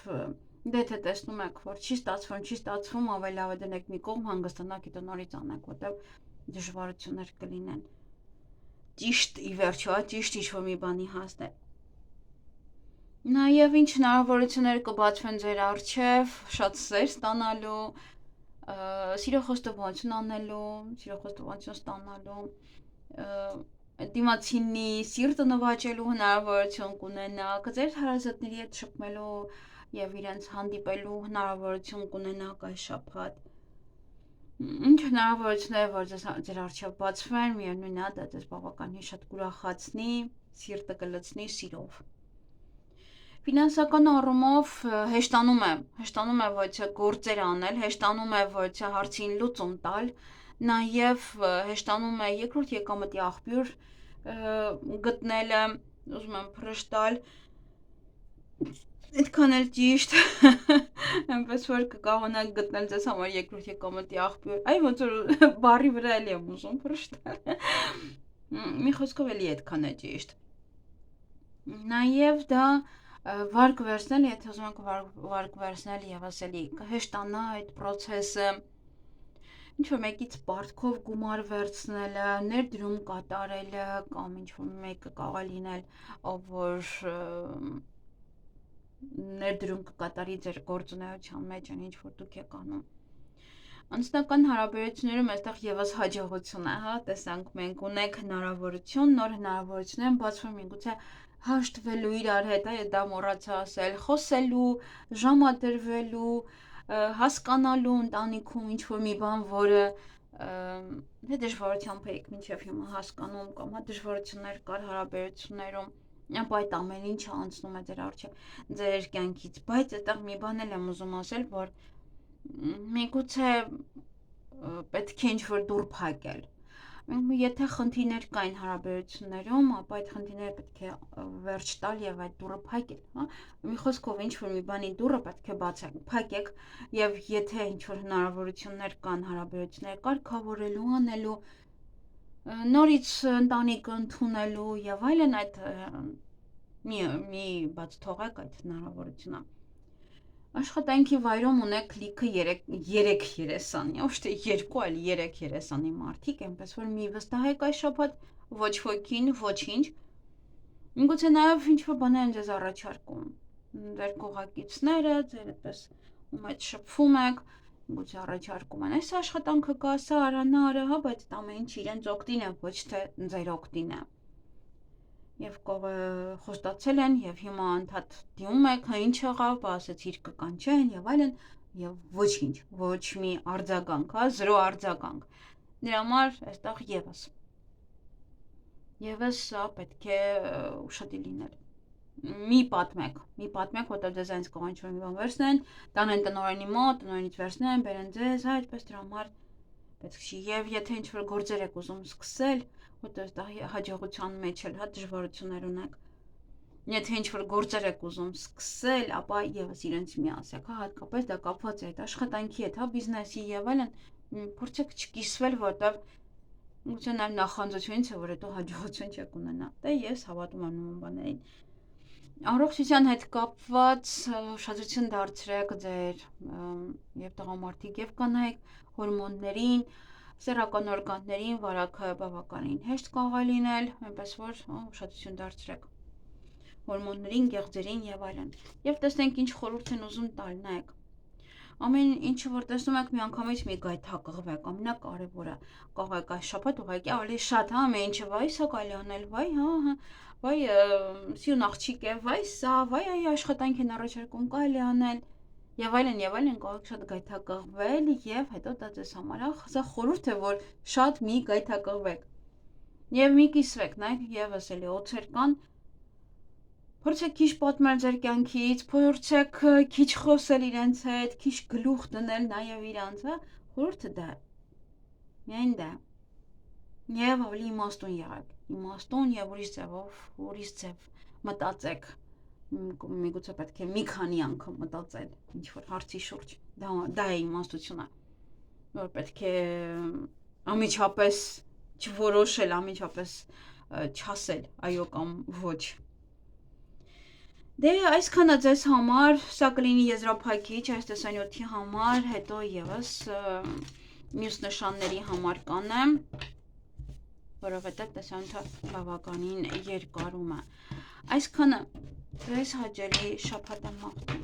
դե թե տեսնում եք, որ չի ստացվում, ավելի լավ է դնեք մի կողմ, հանգստանաք հետո նորից անեք, որտեղ դժվարություններ կլինեն։ Ճիշտ ի վերջո, ճիշտ ինչ-որ մի բանի հասնել։ Նաև ինչ հնարավորություններ կբացվեն ձեր առջև, շատ սեր ստանալու, սիրո խոստովանություն անելու, սիրո խոստովանություն ստանալու, դիմացինի սիրտը նվաճելու հնարավորություն կունենաք, ձեր հարազատների հետ շփմելու եւ իրենց հանդիպելու հնարավորություն կունենաք այս շաբաթ։ Ինչ հնարավորություններ որ ձեր առջև բացվեն, միևնույն է, դա ձեզ բավականին շատ կուրախացնի, սիրտը կլցնի սիրով։ Ֆինանսական առումով հեշտանում է ոչ գործեր անել, հեշտանում է ոչ հարցին լուծում տալ, նաև հեշտանում է երկրորդ եկամտի աղբյուր գտնելը, ուզում եմ փռշտալ, այդքան էլ ճիշտ, այնպես որ կկարողանաք գտնել ձեզ համար երկրորդ եկամտի աղբյուր, այ ոնց որ բառի վրա էլի եմ ուզում փռշտալ, մի խոսքով էլի այդքան է ճիշտ, նաև դա վարկ վերցնել, եթե ուզում եք վարկ վերցնել ևս էլի կհեշտանա այդ process-ը, ինչ-որ մեկից պարտքով գումար վերցնելը, ներդրում կատարելը, կամ ինչ-որ մեկը կարող է լինել, ով որ ներդրում կկատարի ձեր գործունեության մեջ այն ինչ-որ դուք եք անում։ Անձնական հարաբերություններում այստեղ ևս հաջողություն է, հա, տեսանք մենք ունենք հնարավորություն, նոր հնարավորություններ են բացվում, միգուցե հաշտվելու իրար հետ, դա մոռացա ասել, խոսելու, ժամադրվելու, հասկանալու ընտանիքում ինչ-որ մի բան, որը դե դժվարությամբ եք մինչև հիմա հասկանում կամ հա դժվարություններ կար հարաբերություններում, ապա այդ ամեն ինչը անցնում է ձեր առջև, ձեր կյանքից, բայց այդտեղ մի բան էլ եմ ուզում ասել, որ միգուցե պետք է ինչ-որ դուռ փակել։ Եթե խնդիրներ կային հարաբերություններում, ապա այդ խնդիրները պետք է վերջ տալ եւ այդ դուռը փակել, հա։ Մի խոսքով ինչ-որ մի բանի դուռը պետք է փակեք եւ եթե ինչ-որ հնարավորություններ կան հարաբերություններ կարգավորելու, անելու, նորից ընտանիք ընդունելու եւ այլն այդ մի բաց թողեք այդ հնարավորությունը։ Աշխատանքի վայրում ունեք լիքը 3 երեսանի, ոչ թե 2, այլ 3 երեսանի մարդիկ, այնպես որ մի վստահեք այս շաբաթ ոչ ոքին, ոչինչ։ Միգուցե նաև ինչ-որ բաներ են ձեզ առաջարկում։ Ձեր կողակիցները, ձեր այդպես ում հետ շփվում եք, միգուցե առաջարկում են։ Այս աշխատանքը կա, սա արա, հա, բայց դա ամեն ինչ իրենց օգտին է, ոչ թե ձեր օգտին է։ Եվ խոստացել են եւ հիմա անդադ դիմում եք, հա ինչ եղավ, ասեցիր կկանչեն եւ այլն եւ ոչինչ, ոչ մի արձագանք, հա, 0 արձագանք։ Դրա համար այստեղ եւս սա պետք է ուշադիր լինել։ Մի պատմեք, որտեղ ձեզ այնց կարող ինչ-որ մի բան վերցնեն, տանեն տնօրենի մոտ, տնօրենից վերցնեն, բերեն ձեզ, հա, այդպես դրա համար պետք չի եւ եթե ինչ-որ գործեր եք ուզում սկսել, որտեղ դա հաջողության մեջ էլ, հա, դժվարություններ ունեք։ Եթե ինչ-որ գործեր եք ուզում սկսել, ապա եւս իրենց մի ասեք, հա, հատկապես դա կապված է այդ աշխատանքի հետ, հա, բիզնեսի եւ այլն, փորձեք չկիսվել, որտեղ գուցե նաեւ նախանձությունից է, որ հետո հաջողություն չեք ունենա։ Դե ես հավատում եմ նման բաներին։ Առողջության հետ կապված ուշադրություն դարձրեք ձեր եւ տղամարդիկ եւ կանայք հորմոններին, սեռական օրգաններին, վարակը բավականին հեշտ կարող է լինել, այնպես որ ուշադրություն դարձրեք հորմոններին, գեղձերին եւ այլն։ Եվ տեսնենք ինչ խորհուրդ են ուզում տալ, նայեք։ ամեն ինչը որ տեսնում եք միանգամից մի գայթակղվեք, ամենակարևորը կողեք այս շաբաթ ուղղակի ավելի շատ, հա, ամեն ինչը վայ սա կարելի անել, վայ, հա, վայ սյուն աղջիկ է, վայ սա, վայ այ աշխատանք են առաջարկում կարելի անել եւ այլն կողեք շատ գայթակղվել եւ հետո դա ձեզ համար սա խորհուրդ է որ շատ մի գայթակղվեք եւ մի կիսվեք, նայեք եւս էլի օծեր կան Փորձեք քիչ պատմել ձեր կյանքից, փորձեք քիչ խոսել իրենց հետ, քիչ գլուխ դնել նաև իրանց, հա, խորհուրդը դա է։ Միայն դա։ Եվ ավելի իմաստուն եղեք, իմաստուն եւ ուրիշ ձև մտածեք։ Միգուցե պետք է մի քանի անգամ մտածել ինչ որ հարցի շուրջ։ Դա է իմաստությունը։ Որ պետք է ամիջապես չորոշել, ամիջապես չասել այո կամ ոչ։ Դե այսքանը ձեզ համար, սա կլինի եզրափակիչ այս տեսանյութի համար, հետո եւս մյուս նշանների համար կանեմ, որովհետեւ տեսանյութը բավականին երկարում է։ Այսքանը ձեզ հաջելի շաբաթ եմ մաղթում։